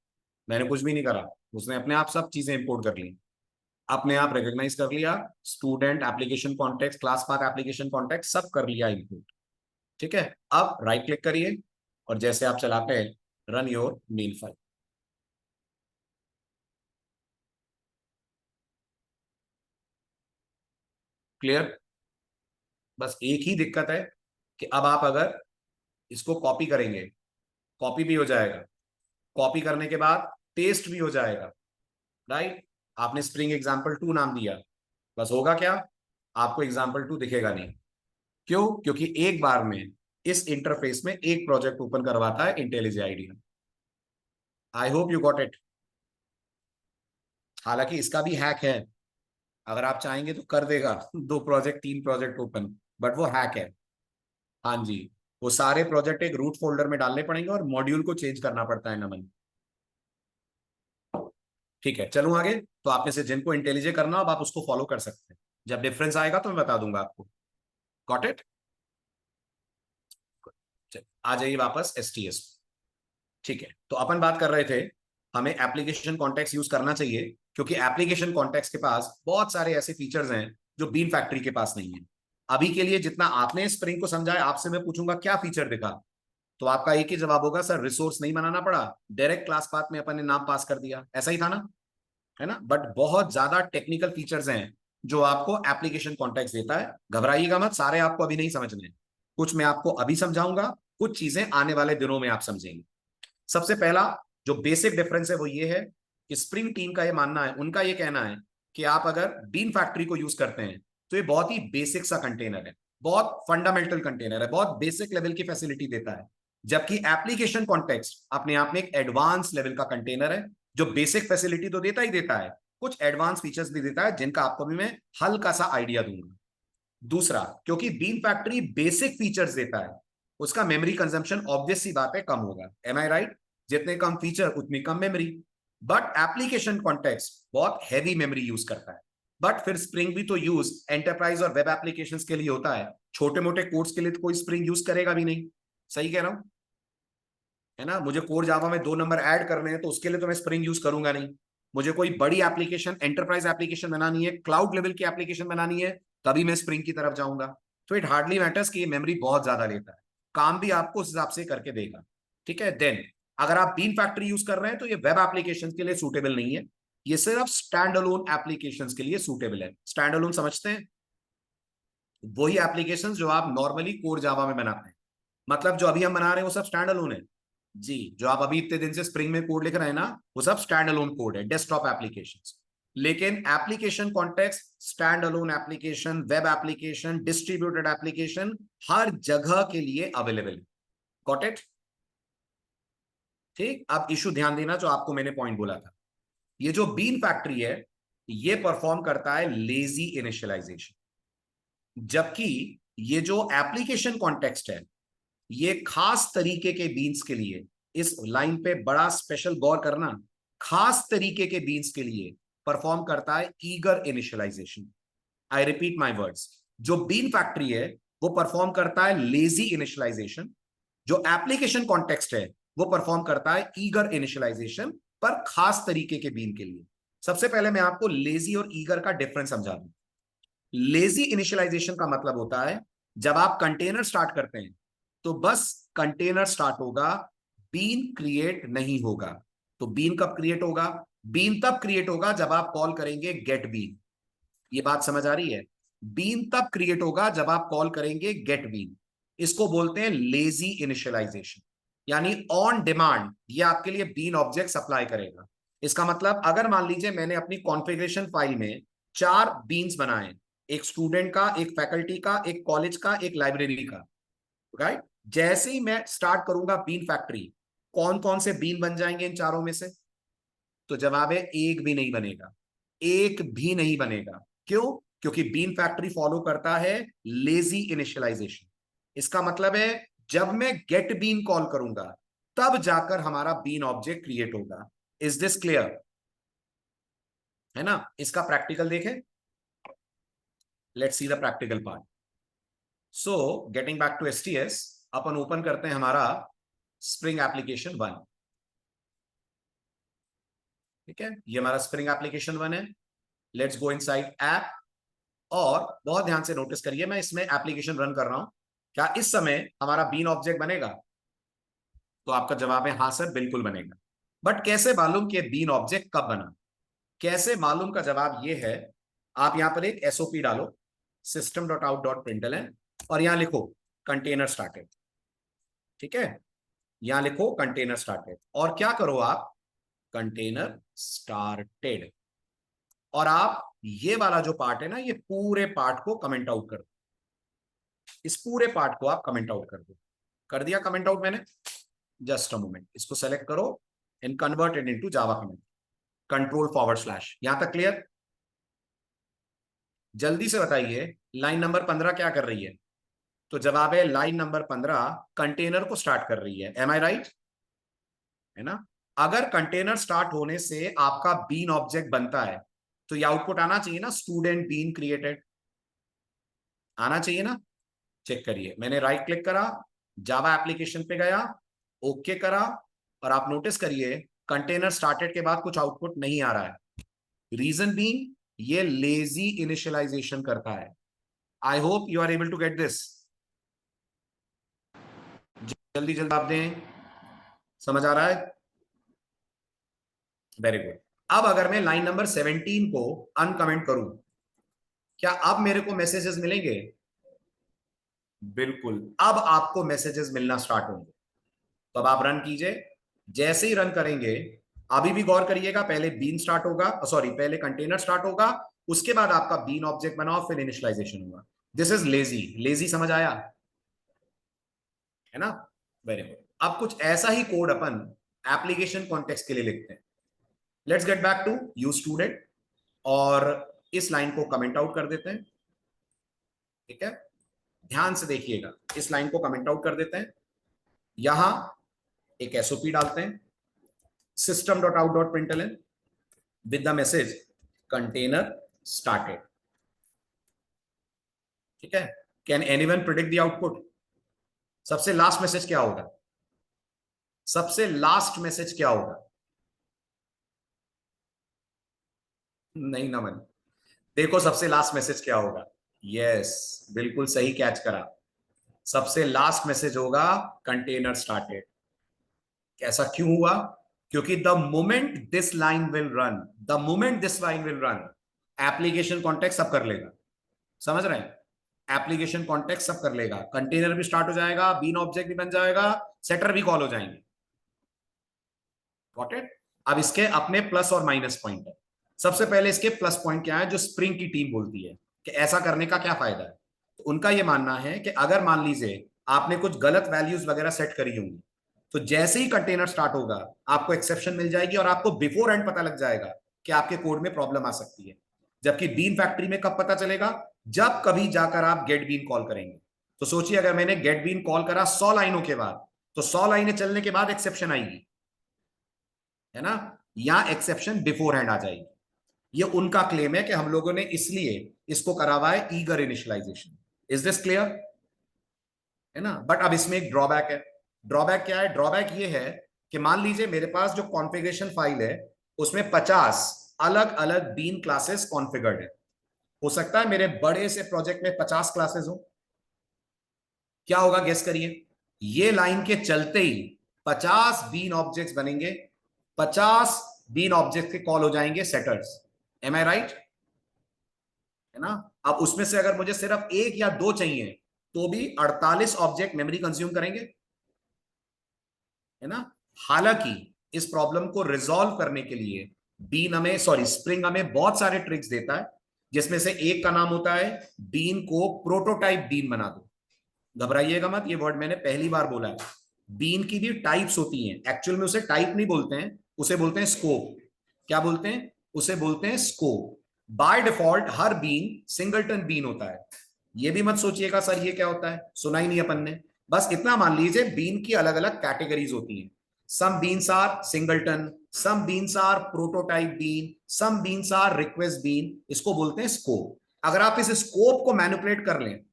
A: मैंने कुछ भी नहीं करा, उसने अपने आप सब चीजें इंपोर्ट कर ली, अपने आप रिकॉग्नाइज कर लिया। Student application context, class path application context सब कर लिया इंपोर्ट, ठीक है, अब राइट क्लिक करिए और जैसे आप चलाते हैं run your main file. Clear? बस एक ही दिक्कत है कि अब आप अगर इसको कॉपी करेंगे, कॉपी भी हो जाएगा, कॉपी करने के बाद पेस्ट भी हो जाएगा, राइट? आपने स्प्रिंग एग्जाम्पल 2 नाम दिया, बस होगा क्या, आपको एग्जाम्पल 2 दिखेगा नहीं। क्यों? क्योंकि एक बार में इस इंटरफेस में एक प्रोजेक्ट ओपन करवाता है intelligent idea. I hope you got it. हालांकि इसका भी हैक है, अगर आप चाहेंगे तो कर देगा 2 प्रोजेक्ट 3 प्रोजेक्ट ओपन, बट वो हैक है। हाँ जी, वो सारे प्रोजेक्ट एक रूट फोल्डर में डालने पड़ेंगे और मॉड्यूल को चेंज करना पड़ता है नमन। ठीक है, चलूं आगे। तो आप में से जिनको इंटेलिजेंट करना अब आप उसको फॉलो कर सकते हैं, जब डिफरेंस आएगा तो मैं बता दूंगा आपको। Got it? आ जाइए वापस एसटीएस। ठीक है, तो अपन बात कर रहे थे हमें एप्लीकेशन कॉन्टेक्स्ट यूज करना चाहिए, क्योंकि एप्लीकेशन कॉन्टेक्स्ट के पास बहुत सारे ऐसे फीचर्स हैं जो बीन फैक्ट्री के पास नहीं है। अभी के लिए जितना आपने स्प्रिंग को समझा है, आपसे मैं पूछूंगा क्या फीचर दिखा, तो आपका एक ही जवाब होगा, सर रिसोर्स नहीं बनाना पड़ा, डायरेक्ट क्लास पाथ में अपन ने नाम पास कर दिया, ऐसा ही था ना, है ना? बट बहुत ज्यादा टेक्निकल फीचर्स हैं जो आपको एप्लीकेशन कॉन्टेक्स्ट देता है। घबराइएगा मत, सारे आपको अभी नहीं समझने, कुछ मैं आपको अभी समझाऊंगा, कुछ चीजें आने वाले दिनों में आप समझेंगे। सबसे पहला जो बेसिक डिफरेंस है वो ये है कि स्प्रिंग टीम का ये मानना है, उनका ये कहना है कि आप अगर बीन फैक्ट्री को यूज करते हैं तो ये बहुत ही बेसिक सा कंटेनर है, बहुत फंडामेंटल कंटेनर है, बहुत बेसिक लेवल की फैसिलिटी देता है। जबकि एप्लीकेशन कॉन्टेक्स्ट अपने आप में एक एडवांस लेवल का कंटेनर है, जो बेसिक फैसिलिटी तो देता ही देता है, कुछ एडवांस फीचर्स भी देता है जिनका आपको भी मैं हल्का सा आइडिया दूंगा। दूसरा, क्योंकि बीन फैक्ट्री बेसिक फीचर्स देता है, उसका मेमोरी कंजम्पशन ऑब्वियस सी बात है कम होगा, एम आई राइट? जितने कम फीचर उतनी कम मेमोरी। बट एप्लीकेशन कॉन्टेक्स्ट बहुत हैवी मेमोरी यूज करता है। बट फिर स्प्रिंग भी तो यूज एंटरप्राइज और वेब एप्लीकेशंस के लिए होता है, छोटे मोटे कोड्स के लिए तो कोई स्प्रिंग यूज करेगा भी नहीं। सही कह रहा हूं, है ना? मुझे कोर जावा में 2 नंबर ऐड करने हैं तो उसके लिए तो मैं स्प्रिंग यूज करूंगा नहीं। मुझे कोई बड़ी एप्लीकेशन, एंटरप्राइज एप्लीकेशन बनानी है, क्लाउड लेवल की एप्लीकेशन बनानी है, तभी मैं स्प्रिंग की तरफ जाऊंगा। तो इट हार्डली मैटर्स कि ये मेमोरी बहुत ज्यादा लेता है, काम भी आपको उस हिसाब से करके देगा। ठीक है, देन अगर आप बीन फैक्ट्री यूज कर रहे हैं तो ये वेब एप्लीकेशन के लिए सूटेबल नहीं है, ये सिर्फ स्टैंड अलोन एप्लीकेशन के लिए सूटेबल है। स्टैंड अलोन समझते हैं? वही एप्लीकेशन जो आप नॉर्मली कोर जावा में बनाते हैं, मतलब जो अभी हम बना रहे हैं वो सब स्टैंड अलोन है। जी, जो आप अभी इतने दिन से स्प्रिंग में कोड लिख रहे हैं ना, वो सब स्टैंड अलोन कोड है, डेस्कटॉप एप्लीकेशंस। लेकिन application context, stand alone application, web application, distributed application हर जगह के लिए अवेलेबल है। Got it? ठीक, अब इशू ध्यान देना जो आपको मैंने पॉइंट बोला था, ये जो बीन फैक्ट्री है ये परफॉर्म करता है लेजी इनिशियलाइजेशन, जबकि ये जो एप्लीकेशन कॉन्टेक्स्ट है ये खास तरीके के बीन्स के लिए, इस लाइन पे बड़ा स्पेशल गौर करना, खास तरीके के बीन्स के लिए परफॉर्म करता है eager initialization. I repeat my words, जो बीन फैक्ट्री है वो परफॉर्म करता है लेजी इनिशियलाइजेशन, जो एप्लीकेशन कॉन्टेक्स्ट है वो परफॉर्म करता है ईगर इनिशियलाइजेशन, पर खास तरीके के बीन के लिए। सबसे पहले मैं आपको लेजी और ईगर का डिफरेंस समझा दूं। लेजी इनिशियलाइजेशन का मतलब होता है जब आप कंटेनर स्टार्ट करते हैं तो बस कंटेनर स्टार्ट होगा, बीन क्रिएट नहीं होगा। तो बीन कब क्रिएट होगा? बीन तब क्रिएट होगा जब आप कॉल करेंगे गेट बीन। ये बात समझ आ रही है? बीन तब क्रिएट होगा जब आप कॉल करेंगे गेट बीन। इसको बोलते हैं लेजी इनिशियलाइजेशन, यानी ऑन डिमांड ये आपके लिए बीन ऑब्जेक्ट सप्लाई करेगा। इसका मतलब अगर मान लीजिए मैंने अपनी कॉन्फ़िगरेशन फाइल में 4 बीन्स बनाए, एक स्टूडेंट का, एक फैकल्टी का, एक कॉलेज का, एक लाइब्रेरी का, राइट? जैसे ही मैं स्टार्ट करूंगा बीन फैक्ट्री, कौन कौन से बीन बन जाएंगे इन चारों में से? तो जवाब है एक भी नहीं बनेगा, एक भी नहीं बनेगा। क्यों? क्योंकि बीन फैक्ट्री फॉलो करता है लेजी इनिशियलाइजेशन। इसका मतलब है जब मैं गेट बीन कॉल करूंगा तब जाकर हमारा बीन ऑब्जेक्ट क्रिएट होगा। Is this clear? है ना? इसका प्रैक्टिकल देखें, let's see the practical part. So getting back to STS, अपन ओपन करते हैं हमारा स्प्रिंग एप्लीकेशन 1। ठीक है, ये हमारा स्प्रिंग एप्लीकेशन 1 है। लेट्स गो इनसाइड ऐप, और बहुत ध्यान से नोटिस करिए मैं इसमें एप्लीकेशन रन कर रहा हूं, क्या इस समय हमारा बीन ऑब्जेक्ट बनेगा? तो आपका जवाब है हाँ सर, बिल्कुल बनेगा। बट कैसे मालूम कि बीन ऑब्जेक्ट कब बना? कैसे मालूम का जवाब ये है, आप यहां पर एक एसओपी डालो, system.out.println, और यहां लिखो कंटेनर स्टार्टेड। ठीक है, यहां लिखो कंटेनर स्टार्टेड, और क्या करो आप, कंटेनर स्टार्टेड, और आप ये वाला जो पार्ट है ना, ये पूरे पार्ट को कमेंट आउट कर दो। इस पूरे पार्ट को आप कमेंट आउट कर दो। कर दिया कमेंट आउट मैंने? जस्ट अ मोमेंट, इसको सेलेक्ट करो and convert it into Java comment, control/. यहां तक क्लियर? जल्दी से बताइए, लाइन नंबर 15 क्या कर रही है? तो जवाब है लाइन नंबर 15 कंटेनर को स्टार्ट कर रही है। एम आई राइट? है ना? अगर कंटेनर स्टार्ट होने से आपका बीन ऑब्जेक्ट बनता है, तो ये आउटपुट आना चाहिए ना, स्टूडेंट बीन क्रिएटेड, आना चाहिए ना? चेक करिए, मैंने राइट क्लिक करा, जावा एप्लीकेशन पे गया, ओके करा, और आप नोटिस करिए कंटेनर स्टार्टेड के बाद कुछ आउटपुट नहीं आ रहा है। रीजन बीइंग, ये लेजी इनिशियलाइजेशन करता है। I hope you are able to get this. जल्दी जल्दी आप दें, समझ आ रहा है? Very good. अब अगर मैं लाइन नंबर 17 को अनकमेंट करूं, क्या अब मेरे को मैसेजेस मिलेंगे? बिल्कुल, अब आपको मैसेजेस मिलना स्टार्ट होंगे। तो अब आप रन कीजिए। जैसे ही रन करेंगे, अभी भी गौर करिएगा, पहले बीन स्टार्ट होगा, सॉरी, पहले कंटेनर स्टार्ट होगा, उसके बाद आपका बीन ऑब्जेक्ट बनाओ, फिर इनिशियलाइजेशन होगा। This is lazy. लेजी समझ आया है ना? Very good. अब कुछ ऐसा ही कोड अपन एप्लीकेशन कॉन्टेक्स्ट के लिए लिखते हैं। Let's get back to you student, और इस लाइन को कमेंट आउट कर देते हैं। ठीक है, ध्यान से देखिएगा, इस लाइन को कमेंट आउट कर देते हैं। यहां एक एसओपी डालते हैं, system.out.println with the message container started। ठीक है, can anyone predict the output? सबसे लास्ट मैसेज क्या होगा? सबसे लास्ट मैसेज क्या होगा? नहीं ना मन, देखो सबसे लास्ट मैसेज क्या होगा। यस, बिल्कुल सही कैच करा, सबसे लास्ट मैसेज होगा कंटेनर स्टार्टेड। ऐसा क्यों हुआ? क्योंकि the moment this line will run, the moment this line will run, application context सब कर लेगा। समझ रहे हैं? एप्लीकेशन कॉन्टेक्स्ट सब कर लेगा, कंटेनर भी स्टार्ट हो जाएगा, बीन ऑब्जेक्ट भी बन जाएगा, सेटर भी कॉल हो जाएंगे। Got it? अब इसके अपने प्लस और माइनस पॉइंट है। सबसे पहले इसके प्लस पॉइंट क्या है, जो स्प्रिंग की टीम बोलती है कि ऐसा करने का क्या फायदा है। तो उनका यह मानना है कि अगर मान लीजिए आपने कुछ गलत वैल्यूज वगैरह सेट करी होंगी, तो जैसे ही कंटेनर स्टार्ट होगा आपको एक्सेप्शन मिल जाएगी, और आपको बिफोर एंड पता लग जाएगा कि आपके कोड में प्रॉब्लम आ सकती है। जबकि बीन फैक्ट्री में कब पता चलेगा? जब कभी जाकर आप गेट बीन कॉल करेंगे। तो सोचिए, अगर मैंने गेट बीन कॉल करा 100 लाइनों के बाद, तो 100 लाइनें चलने के बाद एक्सेप्शन आएगी, है ना? यहां एक्सेप्शन बिफोर हैंड आ जाएगी। ये उनका क्लेम है कि हम लोगों ने इसलिए इसको करा हुआ है eager initialization. Is this clear? है ना? बट अब इसमें एक ड्रॉबैक है। ड्रॉबैक क्या है? ड्रॉबैक ये है कि मान लीजिए मेरे पास जो कॉन्फ़िगरेशन फाइल है, उसमें 50 अलग अलग बीन क्लासेस कॉन्फ़िगर्ड है। हो सकता है मेरे बड़े से प्रोजेक्ट में 50 क्लासेस हो। क्या होगा गेस करिए? ये लाइन के चलते ही 50 बीन ऑब्जेक्ट्स बनेंगे, 50 बीन ऑब्जेक्ट के कॉल हो जाएंगे सेटर्स। एम आई राइट? है ना? अब उसमें से अगर मुझे सिर्फ एक या दो चाहिए, तो भी 48 ऑब्जेक्ट मेमोरी कंज्यूम करेंगे, है ना? हालांकि इस प्रॉब्लम को रिजॉल्व करने के लिए बीन हमें, सॉरी, स्प्रिंग हमें बहुत सारे ट्रिक्स देता है, जिसमें से एक का नाम होता है बीन को प्रोटोटाइप बीन बना दो। घबराइएगा मत, ये वर्ड मैंने पहली बार बोला है। बीन की भी टाइप्स होती हैं, एक्चुअल में उसे टाइप नहीं बोलते हैं, उसे बोलते हैं स्कोप। क्या बोलते हैं? उसे बोलते हैं स्कोप। बाय डिफॉल्ट हर बीन सिंगलटन बीन होता है। ये भी मत सोचिएगा सर ये क्या होता है, सुना ही नहीं अपन ने। बस इतना मान लीजिए, बीन की अलग अलग कैटेगरीज होती हैं। Some beans are singleton, some beans are prototype bean, some beans are request bean, इसको बोलते हैं स्कोप। अगर आप इस स्कोप को मैनिपुलेट कर लें,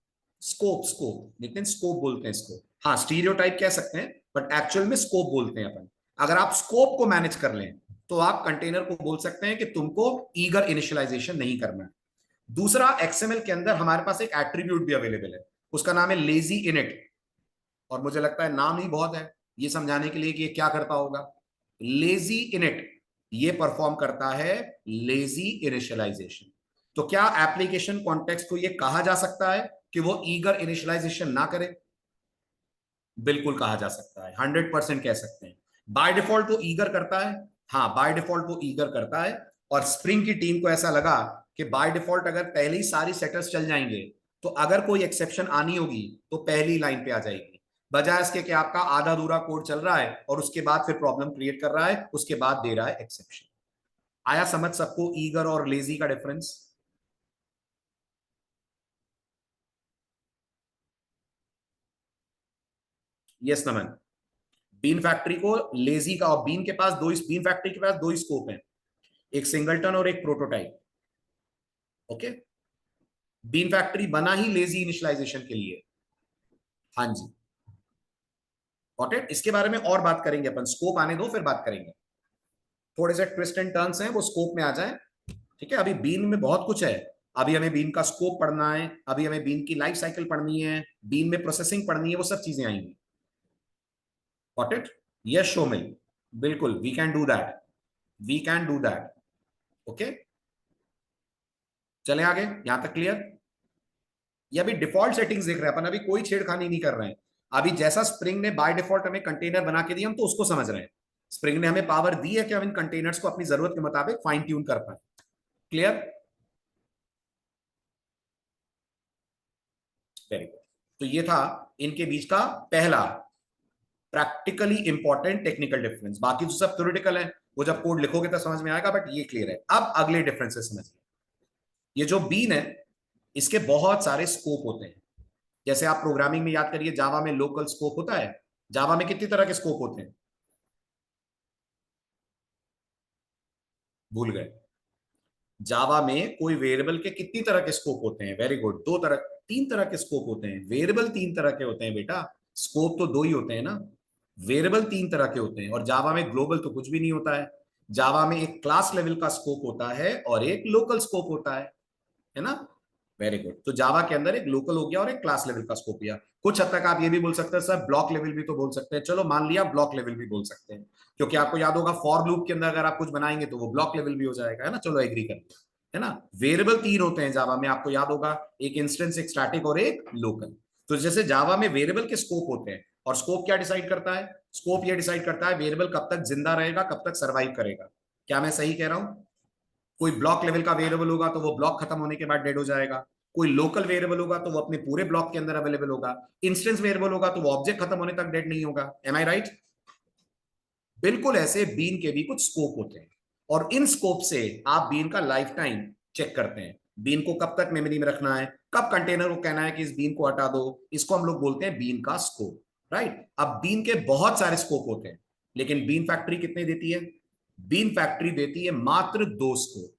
A: स्कोप, स्कोप लेकिन स्कोप बोलते हैं इसको, हाँ स्टीरियोटाइप कह सकते हैं, बट एक्चुअल में स्कोप बोलते हैं अपन। अगर आप स्कोप को मैनेज कर लें, तो आप कंटेनर को बोल सकते हैं कि तुमको ईगर इनिशियलाइजेशन नहीं करना है। दूसरा, एक्सएमएल के अंदर हमारे पास एक एट्रीब्यूट भी अवेलेबल है, उसका नाम है लेजी इनिट, और मुझे लगता है नाम ही बहुत है ये समझाने के लिए कि ये क्या करता होगा। लेजी इनिट ये परफॉर्म करता है लेजी इनिशियलाइजेशन। तो क्या एप्लीकेशन कॉन्टेक्स्ट को ये कहा जा सकता है कि वो ईगर इनिशियलाइजेशन ना करे? बिल्कुल कहा जा सकता है, 100% कह सकते हैं। बाय डिफॉल्ट वो ईगर करता है, हाँ बाय डिफॉल्ट वो ईगर करता है। और स्प्रिंग की टीम को ऐसा लगा कि बाय डिफॉल्ट अगर पहले ही सारी सेटर्स चल जाएंगे तो अगर कोई एक्सेप्शन आनी होगी तो पहली लाइन पे आ जाएगी, बजाय इसके कि आपका आधा अधूरा कोड चल रहा है और उसके बाद फिर प्रॉब्लम क्रिएट कर रहा है, उसके बाद दे रहा है एक्सेप्शन। आया समझ सबको ईगर और लेजी का difference? Yes Naman. Bean factory को लेजी का, और बीन के पास बीन फैक्ट्री के पास दो ही स्कोप है, एक सिंगलटन और एक प्रोटोटाइप। ओके, बीन फैक्ट्री बना ही लेजी इनिशियलाइजेशन के लिए। हाँ जी, गॉट इट। इसके बारे में और बात करेंगे अपन, स्कोप आने दो फिर बात करेंगे। थोड़े से ट्विस्ट एंड टर्न्स हैं वो स्कोप में आ जाए। ठीक है, अभी बीन में बहुत कुछ है। अभी हमें बीन का स्कोप पढ़ना है, अभी हमें बीन की लाइफ साइकिल पढ़नी है, बीन में प्रोसेसिंग पढ़नी है, वो सब चीजें आएंगी। Got it? यस शोमिल, बिल्कुल we can do that, we can do that. Okay, चले आगे, यहां तक क्लियर? ये अभी डिफॉल्ट सेटिंग्स देख रहे हैं अपन, अभी कोई छेड़खानी नहीं कर रहे हैं। अभी जैसा स्प्रिंग ने बाय डिफॉल्ट हमें कंटेनर बना के दिया हम तो उसको समझ रहे हैं। स्प्रिंग ने हमें पावर दी है कि हम इन कंटेनर्स को अपनी जरूरत के मुताबिक फाइन ट्यून कर पाए। क्लियर? Very good. तो ये था इनके बीच का पहला प्रैक्टिकली इंपॉर्टेंट टेक्निकल डिफरेंस। बाकी तो सब थ्योरेटिकल है, वो जब कोड लिखोगे तो समझ में आएगा, बट ये क्लियर है। अब अगले डिफरेंसेस समझिए। ये जो बीन है इसके बहुत सारे स्कोप होते हैं। जैसे आप प्रोग्रामिंग में याद करिए, जावा में लोकल स्कोप होता है। जावा में कितनी तरह के स्कोप होते हैं? भूल गए? जावा में कोई वेरिएबल के कितनी तरह के स्कोप होते हैं? वेरी गुड, दो तरह, तीन तरह के स्कोप होते हैं। वेरिएबल तीन तरह के होते हैं बेटा, स्कोप तो दो ही होते हैं ना। वेरिएबल तीन तरह के होते हैं, और जावा में ग्लोबल तो कुछ भी नहीं होता है। जावा में एक क्लास लेवल का स्कोप होता है और एक लोकल स्कोप होता है ना। Very good. तो जावा के अंदर एक लोकल हो गया और एक क्लास लेवल का स्कोप किया। कुछ हद तक आप ये भी बोल सकते हैं सर ब्लॉक लेवल भी तो बोल सकते हैं, चलो मान लिया ब्लॉक लेवल भी बोल सकते हैं, क्योंकि आपको याद होगा फॉर लूप के अंदर अगर आप कुछ बनाएंगे तो वो ब्लॉक लेवल भी हो जाएगा, है ना। चलो एग्री कर, है ना। वेरिएबल तीन होते हैं जावा में, आपको याद होगा, एक इंस्टेंस, एक स्टैटिक और एक लोकल। तो जैसे जावा में वेरिएबल के स्कोप होते हैं, और स्कोप क्या डिसाइड करता है? स्कोप ये डिसाइड करता है वेरिएबल कब तक जिंदा रहेगा, कब तक सर्वाइव करेगा। क्या मैं सही कह रहा हूं? कोई ब्लॉक लेवल का वेरिएबल होगा तो वो ब्लॉक खत्म होने के बाद डेड हो जाएगा। कोई लोकल वेरिएबल होगा तो वो अपने पूरे ब्लॉक के अंदर अवेलेबल होगा। इंस्टेंस वेरिएबल होगा तो वो ऑब्जेक्ट खत्म होने तक डेड नहीं होगा। एम आई राइट? बिल्कुल ऐसे बीन के भी कुछ स्कोप होते हैं, और इन स्कोप से आप बीन का लाइफ टाइम चेक करते हैं। बीन को कब तक मेमोरी में रखना है, कब कंटेनर को कहना है कि इस बीन को हटा दो, इसको हम लोग बोलते हैं बीन का स्कोप। राइट? अब बीन के बहुत सारे स्कोप होते हैं, लेकिन बीन फैक्ट्री कितने देती है? बीन फैक्ट्री देती है मात्र दो स्कोप,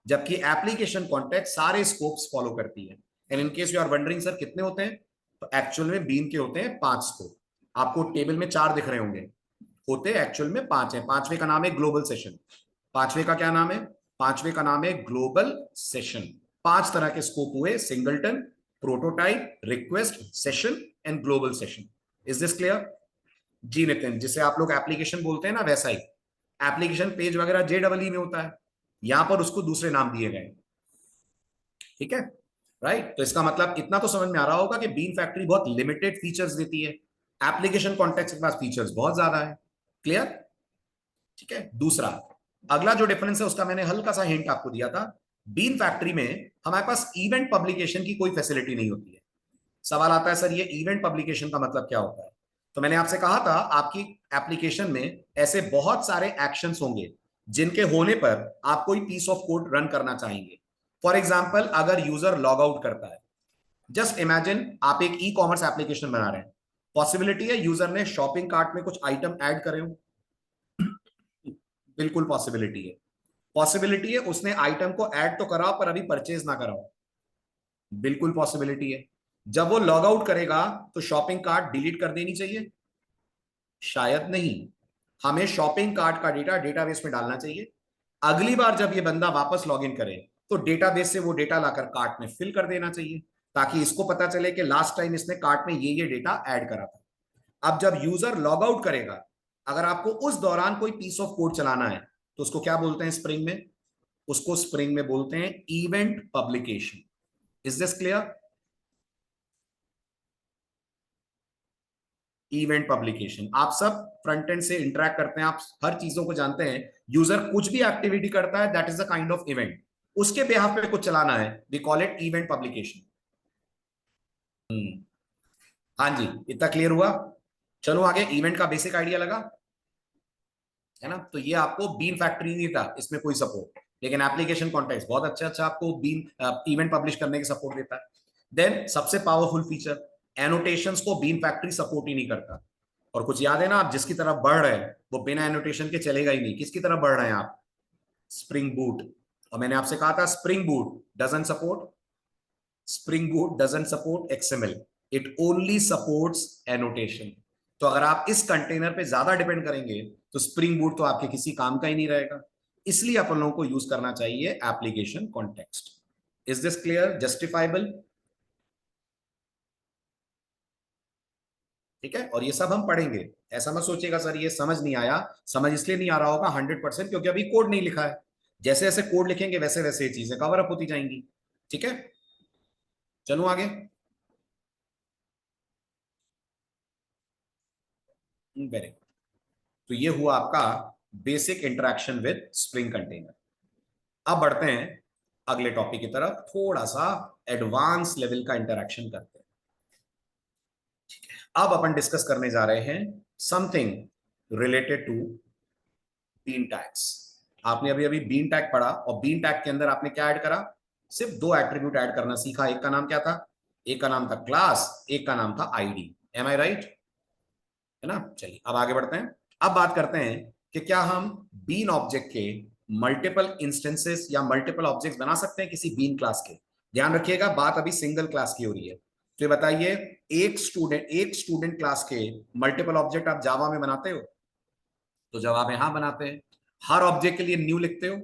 A: जबकि एप्लीकेशन कॉन्टेक्स्ट सारे स्कोप्स फॉलो करती है। And in case you are wondering sir कितने होते हैं, तो एक्चुअल में बीन के होते हैं 5 स्कोप। आपको टेबल में 4 दिख रहे होंगे, होते एक्चुअल में 5 है। पांचवें का नाम है ग्लोबल सेशन। पांचवें का क्या नाम है? पांचवें का नाम है ग्लोबल सेशन। 5 तरह के स्कोप हुए, singleton, prototype, request, session and global session. Is this clear? जी नितिन, जिसे आप लोग एप्लीकेशन बोलते हैं ना, वैसा ही। एप्लीकेशन पेज वगैरह JEE में होता है, यहां पर उसको दूसरे नाम दिए गए। ठीक है, राइट। तो इसका मतलब इतना तो समझ में आ रहा होगा कि बीन फैक्ट्री बहुत लिमिटेड फीचर्स देती है, एप्लीकेशन कॉन्टेक्स्ट के पास फीचर्स बहुत ज्यादा है। क्लियर? ठीक है। दूसरा, अगला जो डिफरेंस है उसका मैंने हल्का सा हिंट आपको दिया था। बीन फैक्ट्री में हमारे पास इवेंट पब्लिकेशन की कोई फैसिलिटी नहीं होती है। सवाल आता है सर ये इवेंट पब्लिकेशन का मतलब क्या होता है? तो मैंने आपसे कहा था आपकी एप्लीकेशन में ऐसे बहुत सारे एक्शंस होंगे जिनके होने पर आप कोई पीस ऑफ कोड रन करना चाहेंगे। फॉर एग्जाम्पल, अगर यूजर लॉग आउट करता है, जस्ट इमेजिन आप एक ई कॉमर्स एप्लीकेशन बना रहे हैं, पॉसिबिलिटी है यूजर ने शॉपिंग कार्ट में कुछ आइटम ऐड करे हो। बिल्कुल पॉसिबिलिटी है। पॉसिबिलिटी है उसने आइटम को ऐड तो कराओ पर अभी परचेज ना कराओ। बिल्कुल पॉसिबिलिटी है। जब वो लॉग आउट करेगा तो शॉपिंग कार्ट डिलीट कर देनी चाहिए? शायद नहीं। हमें शॉपिंग कार्ट का डेटा डेटाबेस में डालना चाहिए। अगली बार जब ये बंदा वापस लॉग इन करे तो डेटाबेस से वो डेटा लाकर कार्ट में फिल कर देना चाहिए। ताकि इसको पता चले कि लास्ट टाइम इसने कार्ट में ये डेटा ऐड करा था। अब जब यूजर लॉग आउट करेगा, अगर आपको उस दौरान कोई पीस ऑफ कोड चलाना है तो उसको क्या बोलते हैं स्प्रिंग में? उसको स्प्रिंग में बोलते हैं event publication. Is this clear? Event publication. आप सब फ्रंट एंड से इंटरेक्ट करते हैं, आप हर चीजों को जानते हैं। यूजर कुछ भी एक्टिविटी करता है, that is the kind of event. उसके बिहाफ पे कुछ चलाना है, we call it event publication. हाँ जी, इतना क्लियर हुआ? चलो आगे, इवेंट का बेसिक आइडिया लगा है ना? तो ये आपको बीन फैक्ट्री नहीं था इसमें कोई सपोर्ट, लेकिन एप्लीकेशन कॉन्टेक्स्ट बहुत अच्छा अच्छा आपको बीन इवेंट पब्लिश करने की सपोर्ट देता है। देन सबसे पावरफुल फीचर, एनोटेशंस को बीन फैक्ट्री सपोर्ट ही नहीं करता। और कुछ याद है ना, आप जिसकी तरफ बढ़ रहे हैं वो बिना एनोटेशन के चलेगा ही नहीं। किसकी तरफ बढ़ रहे हैं आप? Spring boot. और मैंने आपसे कहा था spring boot doesn't support, spring boot doesn't support XML, it only supports annotation. तो अगर आप इस कंटेनर पे ज्यादा डिपेंड करेंगे तो स्प्रिंग बूट तो आपके किसी काम का ही नहीं रहेगा। इसलिए अपन लोगों को यूज करना चाहिए application context. Is this clear, justifiable? ठीक है, और ये सब हम पढ़ेंगे। ऐसा मत सोचिएगा सर ये समझ नहीं आया। समझ इसलिए नहीं आ रहा होगा 100%, क्योंकि अभी कोड नहीं लिखा है। जैसे जैसे कोड लिखेंगे वैसे वैसे ये चीजें कवर अप होती जाएंगी। ठीक है, चलो आगे। Very good. तो ये हुआ आपका basic interaction with spring container. अब बढ़ते हैं अगले टॉपिक की तरफ, थोड़ा सा एडवांस लेवल का इंटरेक्शन करते हैं। अब अपन डिस्कस करने जा रहे हैं something related to bean tags. आपने अभी अभी बीन टैग पढ़ा, और बीन टैग के अंदर आपने क्या ऐड करा? सिर्फ दो एट्रीब्यूट ऐड करना सीखा। एक का नाम क्या था? एक का नाम था क्लास, एक का नाम था आईडी। एम आई राइट? है ना? चलिए अब आगे बढ़ते हैं। अब बात करते हैं कि क्या हम बीन ऑब्जेक्ट के मल्टीपल इंस्टेंसेस या मल्टीपल ऑब्जेक्ट्स बना सकते हैं किसी बीन क्लास के? ध्यान रखिएगा, बात अभी सिंगल क्लास की हो रही है। तो ये बताइए, एक स्टूडेंट क्लास के मल्टीपल ऑब्जेक्ट आप जावा में बनाते हो? तो जवाब है हाँ बनाते हैं। हर ऑब्जेक्ट के लिए न्यू लिखते हो?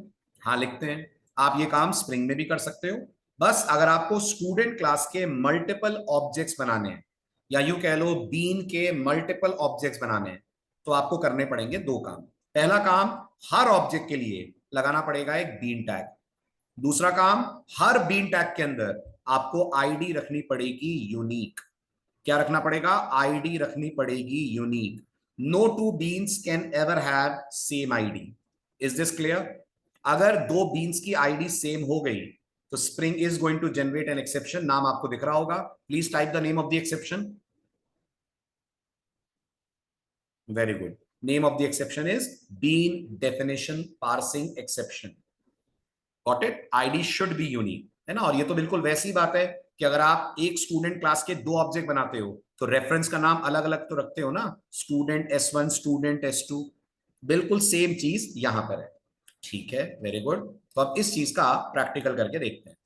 A: हाँ लिखते हैं। आप ये काम स्प्रिंग में भी कर सकते हो। बस अगर आपको स्टूडेंट क्लास के मल्टीपल ऑब्जेक्ट्स बनाने हैं, या यूं कह लो बीन के मल्टीपल ऑब्जेक्ट्स बनाने हैं, तो आपको करने पड़ेंगे दो काम। पहला काम, हर ऑब्जेक्ट के लिए लगाना पड़ेगा एक बीन टैग। दूसरा काम, हर बीन टैग के अंदर आपको आईडी रखनी पड़ेगी यूनिक। क्या रखना पड़ेगा? आईडी रखनी पड़ेगी unique. No two beans can ever have same ID. Is this clear? अगर दो बीन्स की आईडी सेम हो गई तो Spring is going to generate an exception. नाम आपको दिख रहा होगा, please type the name of the exception. Very good. Name of the exception is bean definition parsing exception. Got it? ID should be unique, है ना? और ये तो बिल्कुल वैसी बात है कि अगर आप एक स्टूडेंट क्लास के दो ऑब्जेक्ट बनाते हो तो रेफरेंस का नाम अलग अलग तो रखते हो ना, स्टूडेंट S1, स्टूडेंट S2। बिल्कुल सेम चीज यहां पर है। ठीक है, वेरी गुड। तो अब इस चीज का प्रैक्टिकल करके देखते हैं।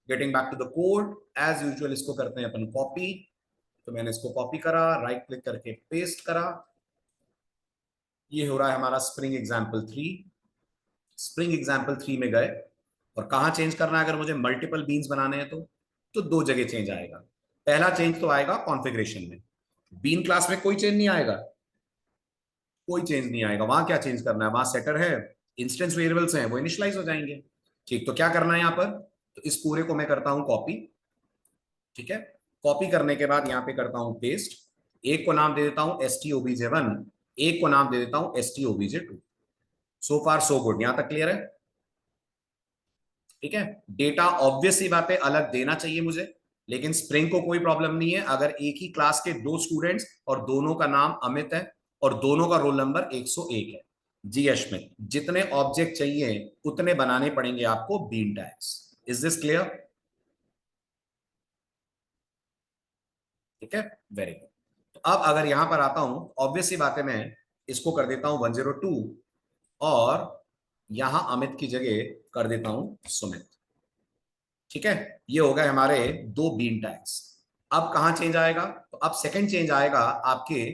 A: Getting back to the code, as usual इसको करते हैं अपन कॉपी। तो मैंने इसको कॉपी करा, राइट क्लिक करके पेस्ट करा। ये हो रहा है हमारा स्प्रिंग एग्जाम्पल 3। स्प्रिंग एग्जाम्पल 3 में गए, और कहां चेंज करना है? अगर मुझे मल्टीपल बीन्स बनाने हैं तो दो जगह चेंज आएगा। पहला चेंज तो आएगा कॉन्फ़िगरेशन में। बीन क्लास में कोई चेंज नहीं आएगा, कोई चेंज नहीं आएगा। वहां क्या चेंज करना है? वहां सेटर है, इंस्टेंस वेरिएबल्स हैं, वो इनिशियलाइज हो जाएंगे। ठीक, तो क्या करना है यहां पर? तो इस पूरे को मैं करता हूं कॉपी। ठीक है, कॉपी करने के बाद यहां पे करता हूं पेस्ट। एक को नाम दे देता हूं stobj1, एक को नाम दे देता हूं stobj2। सो फार सो गुड, यहां तक क्लियर है? ठीक है, डेटा ऑब्वियस ही बात है अलग देना चाहिए मुझे, लेकिन स्प्रिंग को कोई प्रॉब्लम नहीं है अगर एक ही क्लास के दो स्टूडेंट्स और दोनों का नाम अमित है और दोनों का रोल नंबर 101 है। जी अश्मित, जितने ऑब्जेक्ट चाहिए उतने बनाने पड़ेंगे आपको bean tags. Is this clear? ठीक है, वेरी गुड। तो अब अगर यहां पर आता हूं, ऑब्वियस ही बात है, मैं इसको कर देता हूं 102 और यहां अमित की जगह कर देता हूं सुमित। ठीक है, ये हो गए हमारे दो बीन टैग्स। अब कहां चेंज आएगा? तो अब सेकंड चेंज आएगा आपके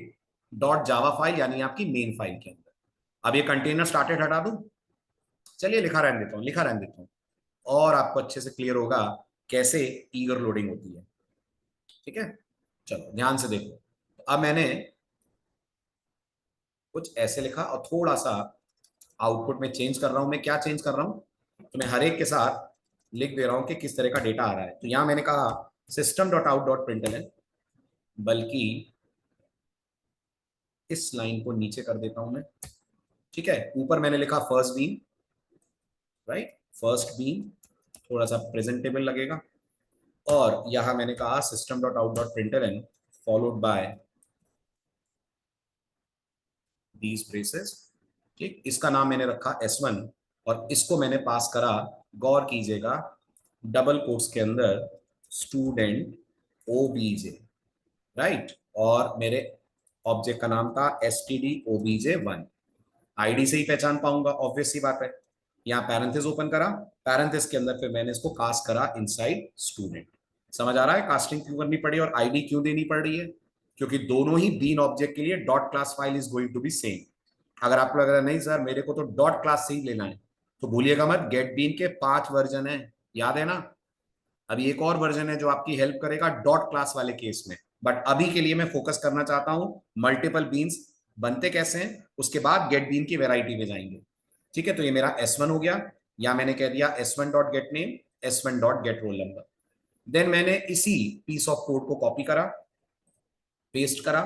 A: डॉट जावा फाइल, यानी आपकी मेन फाइल के अंदर। अब ये कंटेनर स्टार्टेड हटा दूं? चलिए लिखा रहने देता हूं, लिखा रहने देता हूं, और आपको अच्छे से क्लियर होगा कैसे ईगर लोडिंग होती है। ठीक है, चलो ध्यान से देखो। अब मैंने कुछ ऐसे लिखा और थोड़ा सा आउटपुट में चेंज कर रहा हूं। मैं क्या चेंज कर रहा हूं, तो मैं हर एक के साथ लिख दे रहा हूं कि किस तरह का डेटा आ रहा है। तो यहां मैंने कहा system dot out dot println, बल्कि इस लाइन को नीचे कर देता हूं मैं। ठीक है, ऊपर मैंने लिखा first bean, right, first bean थोड़ा सा प्रेजेंटेबल लगेगा। और यहां मैंने कहा system dot out dot println followed by these braces. ठीक, इसका नाम मैंने रखा S1 और इसको मैंने पास करा, गौर कीजिएगा, डबल कोट्स के अंदर स्टूडेंट OBJ, राइट। और मेरे ऑब्जेक्ट का नाम था std_obj1। आईडी से ही पहचान पाऊंगा, ऑब्वियस सी बात है। यहाँ पैरेंथेस ओपन करा, पैरेंथेस के अंदर फिर मैंने इसको कास्ट करा इनसाइड स्टूडेंट। समझ आ रहा है कास्टिंग क्यों करनी पड़ी और आईडी क्यों देनी पड़ रही है? क्योंकि दोनों ही बीन ऑब्जेक्ट के लिए dot class file is going to be same. अगर आपको लग रहा है नहीं सर मेरे को तो डॉट क्लास से ही लेना है, तो भूलिएगा मत, गेट बीन के 5 वर्जन है, याद है ना। अभी एक और वर्जन है जो आपकी हेल्प करेगा डॉट क्लास वाले केस में, बट अभी के लिए मैं फोकस करना चाहता हूं मल्टीपल बीन्स बनते कैसे हैं, उसके बाद गेट बीन की वेराइटी में जाएंगे। ठीक है, तो ये मेरा S1 हो गया, या मैंने कह दिया S1 dot get name, S1 dot get roll number. Then मैंने इसी पीस ऑफ कोड को कॉपी करा, पेस्ट करा,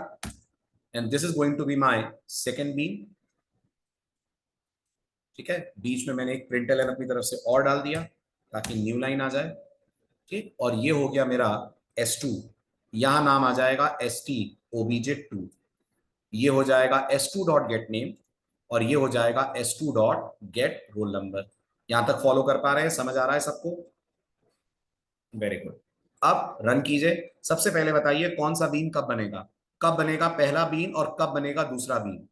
A: and this is going to be my second bean. ठीक है, बीच में मैंने एक प्रिंटलन अपनी तरफ से और डाल दिया ताकि न्यू लाइन आ जाए। ठीक, और ये हो गया मेरा S2, यहां नाम आ जाएगा stobj2। ये हो जाएगा S2 डॉट गेट नेम और ये हो जाएगा S2 dot get roll number. यहां तक फॉलो कर पा रहे हैं, समझ आ रहा है सबको? Very good. अब रन कीजिए। सबसे पहले बताइए कौन सा बीन कब बनेगा, कब बनेगा पहला बीन और कब बनेगा दूसरा बीन?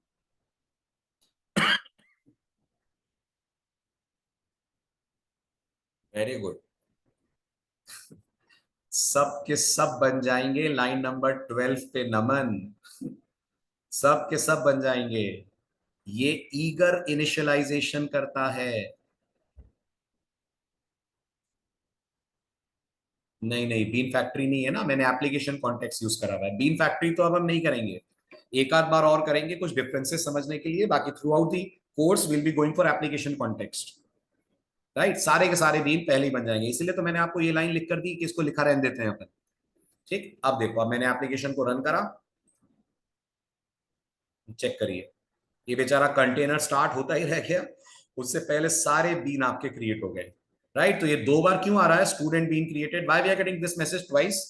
A: वेरी गुड, सब के सब बन जाएंगे लाइन नंबर 12 पे, नमन। सब के सब बन जाएंगे। ये ईगर इनिशियलाइजेशन करता है। नहीं नहीं, बीन फैक्ट्री नहीं है ना, मैंने एप्लीकेशन कॉन्टेक्स्ट यूज करा हुआ है। बीन फैक्ट्री तो अब हम नहीं करेंगे, एक आध बार और करेंगे कुछ डिफरेंसेस समझने के लिए, बाकी through out the course will be going for application context, right. सारे के सारे बीन पहले ही बन जाएंगे, इसलिए तो मैंने आपको ये लाइन लिख कर दी कि इसको लिखा रहने देते हैं अपन। ठीक, अब देखो, अब मैंने एप्लीकेशन को रन करा, चेक करिए, ये बेचारा कंटेनर स्टार्ट होता ही रह गया, उससे पहले सारे बीन आपके क्रिएट हो गए, राइट। तो ये दो बार क्यों आ रहा है student bean created, why we are getting this message twice?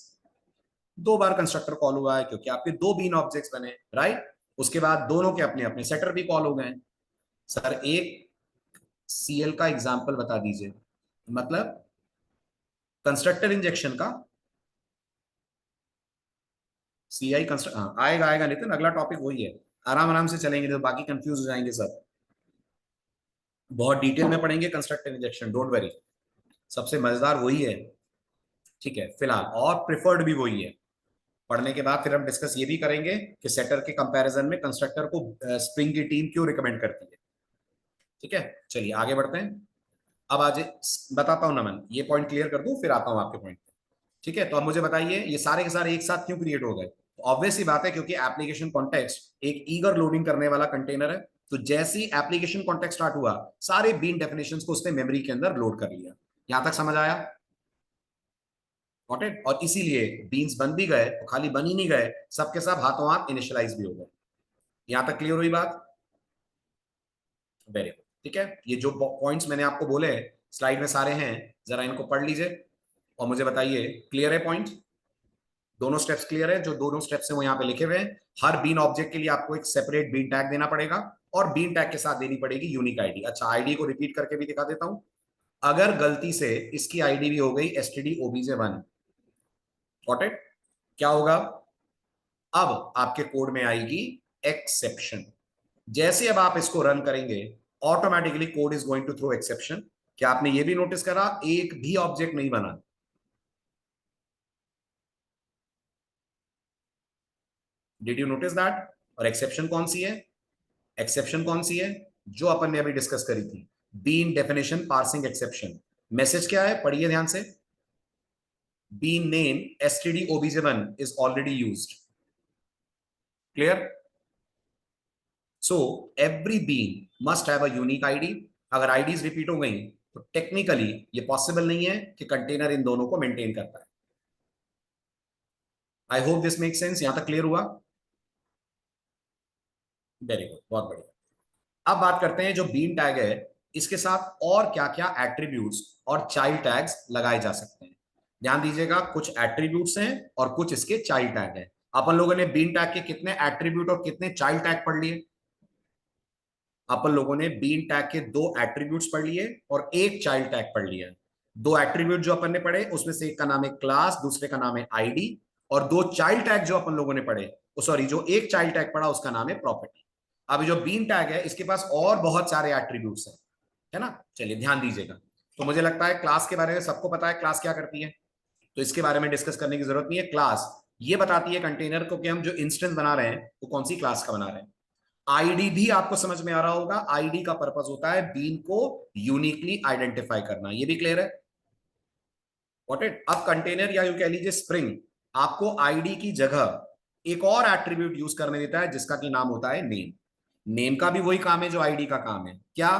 A: दो बार कंस्ट्रक्टर कॉल हुआ है क्योंकि आपके दो बीन ऑब्जेक्ट्स बने, राइट। उसके बाद दोनों के अपने अपने सेटर भी कॉल हो गए। सर एक CL का एग्जांपल बता दीजिए, मतलब कंस्ट्रक्टर इंजेक्शन का। CI कंस्ट्रक्ट, हाँ आएगा आएगा नितिन, अगला टॉपिक वही है, आराम आराम से चलेंगे तो बाकी कंफ्यूज हो जाएंगे सब। बहुत डिटेल में पढ़ेंगे कंस्ट्रक्टिव इंजेक्शन, डोंट वरी, सबसे मजेदार वही है। ठीक है, फिलहाल और प्रिफर्ड भी वही है। पढ़ने के बाद फिर हम डिस्कस ये भी करेंगे कि सेटर के कंपैरिजन में कंस्ट्रक्टर को स्प्रिंग की टीम क्यों रिकमेंड करती है। ठीक है, चलिए आगे बढ़ते हैं। अब आज बताता हूं नमन, ये पॉइंट क्लियर कर दूं फिर आता हूं आपके पॉइंट पे। ठीक है, तो अब मुझे बताइए ये सारे के सारे एक साथ क्यों क्रिएट हो गए? तो ऑब्वियस सी बात है, क्योंकि एप्लीकेशन कॉन्टेक्स्ट एक ईगर लोडिंग करने वाला कंटेनर है। तो जैसी एप्लीकेशन कॉन्टेक्स्ट स्टार्ट हुआ, सारे बीन डेफिनेशंस को उसने मेमोरी के अंदर लोड कर लिया। यहां तक समझ आया? Got it? और इसीलिए बीन्स बन भी गए तो खाली बन ही नहीं गए, सबके सब हाथों हाथ इनिशियलाइज भी हो गए। यहां तक क्लियर हुई बात? Very good. ठीक है, ये जो पॉइंट्स मैंने आपको बोले स्लाइड में सारे हैं, जरा इनको पढ़ लीजिए और मुझे बताइए क्लियर है पॉइंट? दोनों स्टेप्स क्लियर है? जो दोनों स्टेप्स हैं वो यहाँ पे लिखे हुए हैं। हर बीन ऑब्जेक्ट के लिए आपको एक सेपरेट बीन टैग देना पड़ेगा और बीन टैग के साथ देनी पड़ेगी यूनिक आईडी। अच्छा, आईडी को रिपीट करके भी दिखा देता हूं। अगर गलती से इसकी आईडी भी हो गई std_obj1, गॉट इट, क्या होगा? अब आपके कोड में आएगी एक्सेप्शन। जैसे अब आप इसको रन करेंगे, automatically code is going to throw exception. क्या आपने ये भी नोटिस करा, एक भी ऑब्जेक्ट नहीं बना? Did you notice that? और एक्सेप्शन कौन सी है? एक्सेप्शन कौन सी है? जो अपन ने अभी डिस्कस करी थी, bean definition parsing exception. Message क्या है, पढ़िए ध्यान से। bean name std obj1 is already used. Clear? So every bean must have a unique id. अगर आईडीज रिपीट हो गई तो टेक्निकली ये पॉसिबल नहीं है कि कंटेनर इन दोनों को मेंटेन करता है. I hope this make sense. यहां तक क्लियर हुआ? वेरी गुड, बहुत बढ़िया. अब बात करते हैं जो बीन टैग है इसके साथ और क्या क्या एट्रीब्यूट्स और चाइल्ड टैग्स लगाए जा सकते हैं. ध्यान दीजिएगा, कुछ एट्रीब्यूट्स हैं और कुछ इसके चाइल्ड टैग हैं. अपन लोगों ने बीन टैग के कितने एट्रीब्यूट और कितने चाइल्ड टैग पढ़ लिए? अपन लोगों ने बीन टैग के 2 एट्रीब्यूट्स पढ़ लिए और 1 चाइल्ड टैग पढ़ लिया. 2 एट्रीब्यूट जो अपन ने पढ़े उसमें से एक का नाम है क्लास, दूसरे का नाम है आईडी, और 2 चाइल्ड टैग जो अपन लोगों ने पढ़े, सॉरी जो 1 चाइल्ड टैग पढ़ा उसका नाम है प्रॉपर्टी. अभी जो बीन टैग है इसके पास और बहुत सारे एट्रीब्यूट्स हैं, है ना. चलिए ध्यान दीजिएगा. तो मुझे लगता है क्लास के बारे में सबको पता है क्लास क्या करती है, तो इसके बारे में डिस्कस करने की जरूरत नहीं है. क्लास ये बताती है कंटेनर को कि हम जो इंस्टेंस बना रहे हैं वो कौन सी क्लास का बना रहे हैं. आईडी भी आपको समझ में आ रहा होगा, आईडी का पर्पस होता है बीन को यूनिकली आइडेंटिफाई करना. ये भी क्लियर है? What it. अब कंटेनर या यू कह लीजिए स्प्रिंग आपको आईडी की जगह एक और एट्रीब्यूट यूज करने देता है जिसका की नाम होता है नेम. नेम का भी वही काम है जो आईडी का काम है, क्या?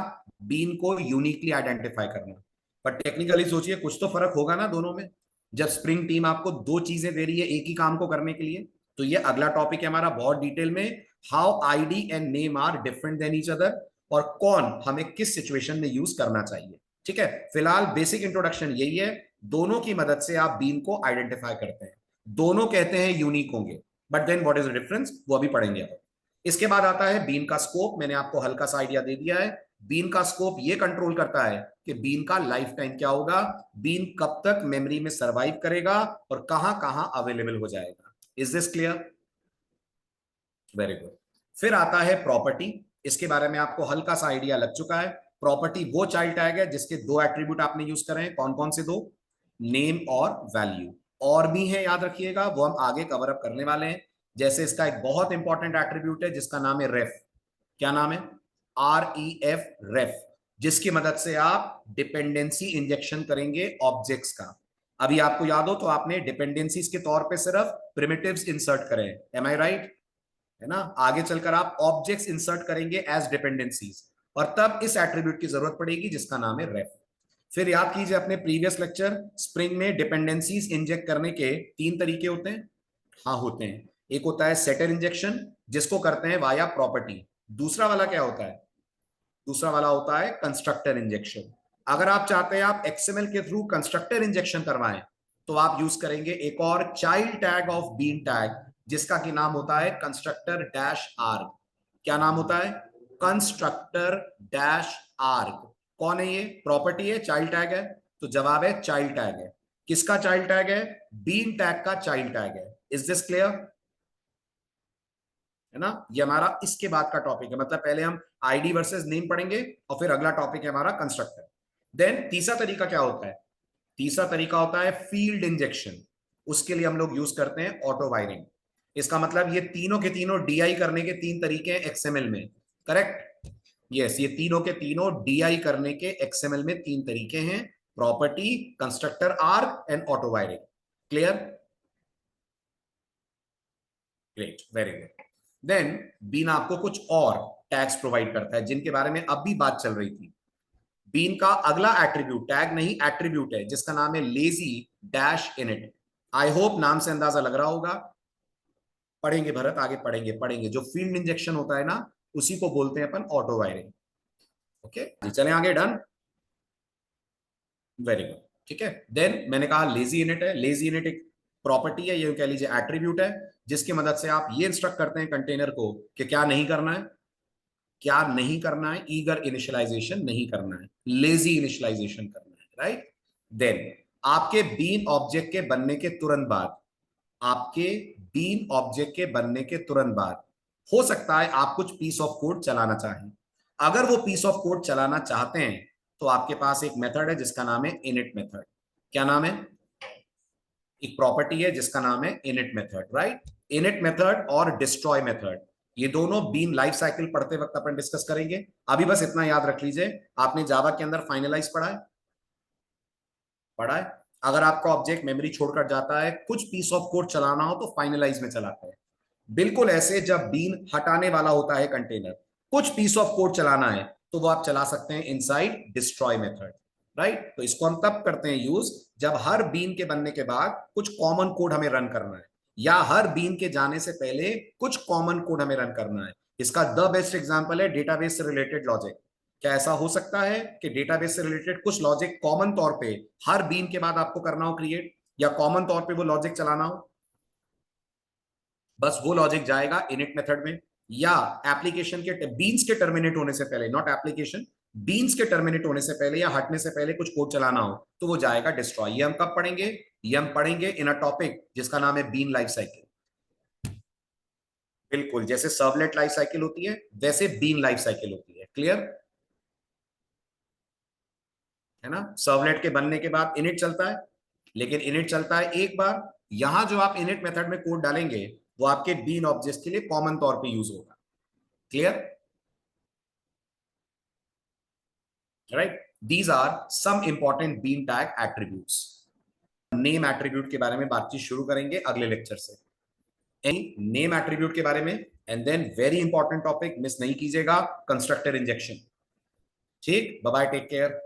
A: बीन को यूनिकली आइडेंटिफाई करना. पर टेक्निकली सोचिए कुछ तो फर्क होगा ना दोनों में. जब स्प्रिंग टीम आपको 2 चीजें दे रही है एक ही काम को करने के लिए, तो ये अगला टॉपिक है हमारा बहुत डिटेल में, how ID and name are different than each other, और कौन हमें किस सिचुएशन में यूज करना चाहिए. ठीक है, फिलहाल बेसिक इंट्रोडक्शन यही है. दोनों की मदद से आप बीन को आइडेंटिफाई करते हैं. दोनों कहते हैं यूनिक होंगे, but then what is the difference वो अभी पढ़ेंगे अपन. इसके बाद आता है बीन का स्कोप. मैंने आपको हल्का सा आइडिया दे दिया है. बीन का स्कोप ये कंट्रोल करता है कि बीन का लाइफ टाइम क्या होगा, बीन कब तक मेमोरी में सरवाइव करेगा और कहां कहां अवेलेबल हो जाएगा. Is this clear? Very good. फिर आता है प्रॉपर्टी. इसके बारे में आपको हल्का सा आइडिया लग चुका है. प्रॉपर्टी वो चाइल्ड टैग है जिसके 2 एट्रीब्यूट आपने यूज करे हैं. कौन कौन से 2? नेम और वैल्यू. और भी है, याद रखिएगा, वो हम आगे कवर अप करने वाले हैं. जैसे इसका एक बहुत इंपॉर्टेंट एट्रीब्यूट है जिसका नाम है रेफ. क्या नाम है? REF, रेफ, जिसकी मदद से आप डिपेंडेंसी इंजेक्शन करेंगे ऑब्जेक्ट्स का. अभी आपको याद हो तो आपने डिपेंडेंसीज के तौर पे सिर्फ प्रिमिटिव्स इंसर्ट करे. एम आई राइट? है ना. आगे चलकर आप ऑब्जेक्ट्स इंसर्ट करेंगे एज डिपेंडेंसीज, और तब इस एट्रीब्यूट की जरूरत पड़ेगी जिसका नाम है रेफ. फिर याद कीजिए अपने प्रीवियस लेक्चर, स्प्रिंग में डिपेंडेंसीज इंजेक्ट करने के 3 तरीके होते हैं. हाँ होते हैं. एक होता है सेटर इंजेक्शन जिसको करते हैं वाया प्रॉपर्टी. दूसरा वाला क्या होता है? दूसरा वाला होता है कंस्ट्रक्टर इंजेक्शन. अगर आप चाहते हैं आप एक्सएमएल के थ्रू कंस्ट्रक्टर इंजेक्शन करवाएं तो आप यूज करेंगे एक और child tag of bean tag जिसका की नाम होता है कंस्ट्रक्टर डैश आर्ग. क्या नाम होता है? Constructor dash arg. कौन है ये? प्रॉपर्टी है, चाइल्ड टैग है. तो जवाब है चाइल्ड टैग है. किसका चाइल्ड टैग है? बीन टैग का चाइल्ड टैग है. Is this clear? है ना. ये हमारा इसके बाद का टॉपिक है. मतलब पहले हम आईडी वर्सेस नेम पढ़ेंगे और फिर अगला टॉपिक है हमारा कंस्ट्रक्टर. देन तीसरा तरीका क्या होता है? तीसरा तरीका होता है फील्ड इंजेक्शन. उसके लिए हम लोग यूज करते हैं ऑटो वायरिंग. इसका मतलब ये तीनों के तीनों डीआई करने के 3 तरीके हैं एक्सएमएल में. करेक्ट? यस, ये तीनों के तीनों डीआई करने के एक्सएमएल में 3 तरीके हैं: property, constructor arg and auto wiring. Clear? Great, very good. Then bean आपको कुछ और टैग्स प्रोवाइड करता है जिनके बारे में अब भी बात चल रही थी. बीन का अगला एट्रीब्यूट, टैग नहीं एट्रीब्यूट है, जिसका नाम है lazy dash init. I hope नाम से अंदाजा लग रहा होगा. पढ़ेंगे भरत, आगे पढ़ेंगे पढ़ेंगे. जो फील्ड इंजेक्शन होता है ना उसी को बोलते हैं अपन ऑटो वायरिंग. ओके चलें आगे. Done, very good. ठीक है. देन मैंने कहा लेजी इनिट है. लेजी इनिट एक प्रॉपर्टी है, ये कह लीजिए एट्रीब्यूट है, जिसकी मदद से आप ये इंस्ट्रक्ट करते हैं कंटेनर को कि क्या नहीं करना है. क्या नहीं करना है? ईगर इनिशियलाइजेशन नहीं करना है, लेजी इनिशियलाइजेशन करना है. राइट. देन आपके बीन ऑब्जेक्ट के बनने के तुरंत बाद, आपके बीन ऑब्जेक्ट के बनने के तुरंत बाद हो सकता है आप कुछ पीस ऑफ कोड चलाना चाहें. अगर वो पीस ऑफ कोड चलाना चाहते हैं तो आपके पास एक मेथड है जिसका नाम है इनिट मेथड. क्या नाम है? एक प्रॉपर्टी है जिसका नाम है init method. Right. Init method और डिस्ट्रॉय मेथड, ये दोनों बीन लाइफ साइकिल पढ़ते वक्त अपन डिस्कस करेंगे. अभी बस इतना याद रख लीजिए, आपने जावा के अंदर फाइनलाइज पढ़ा है? पढ़ा है. अगर आपका ऑब्जेक्ट मेमोरी छोड़कर जाता है, कुछ पीस ऑफ कोड चलाना हो तो फाइनलाइज में चलाते हैं। बिल्कुल ऐसे जब बीन हटाने वाला होता है कंटेनर, कुछ पीस ऑफ कोड चलाना है, तो वो आप चला सकते हैं इनसाइड डिस्ट्रॉय मेथड, राइट। तो इसको हम तब करते हैं यूज जब हर बीन के बनने के बाद कुछ कॉमन कोड हमें रन करना है, या हर बीन के जाने से पहले कुछ कॉमन कोड हमें रन करना है। इसका द बेस्ट एग्जांपल है डेटाबेस से रिलेटेड लॉजिक। क्या ऐसा हो सकता है कि डेटाबेस से रिलेटेड कुछ लॉजिक कॉमन तौर पे हर बीन के बाद आपको करना हो क्रिएट, या कॉमन तौर पे वो लॉजिक चलाना हो? बस वो लॉजिक जाएगा इनिट मेथड में, या एप्लीकेशन के बीन्स के टर्मिनेट होने से पहले, नॉट एप्लीकेशन, बीन्स के टर्मिनेट होने से पहले या हटने से पहले कुछ कोड चलाना हो तो वो जाएगा डिस्ट्रॉय। ये हम कब पढ़ेंगे? ये हम पढ़ेंगे इन अ टॉपिक जिसका नाम है बीन लाइफ साइकिल। बिल्कुल जैसे सर्वलेट लाइफ साइकिल होती है वैसे बीन लाइफ साइकिल होती है। क्लियर है ना? सर्वलेट के बनने के बाद इनिट चलता है, लेकिन इनिट चलता है एक बार। यहां जो आप इनिट मेथड में कोड डालेंगे वो आपके बीन ऑब्जेक्ट्स के लिए कॉमन तौर पे यूज होगा। Clear, right. These are some important bean tag attributes. Name attribute के बारे में बातचीत शुरू करेंगे अगले लेक्चर से, नेम एट्रीब्यूट के बारे में। And then very important topic miss नहीं कीजिएगा, कंस्ट्रक्टर इंजेक्शन। ठीक, बाय बाय, टेक केयर।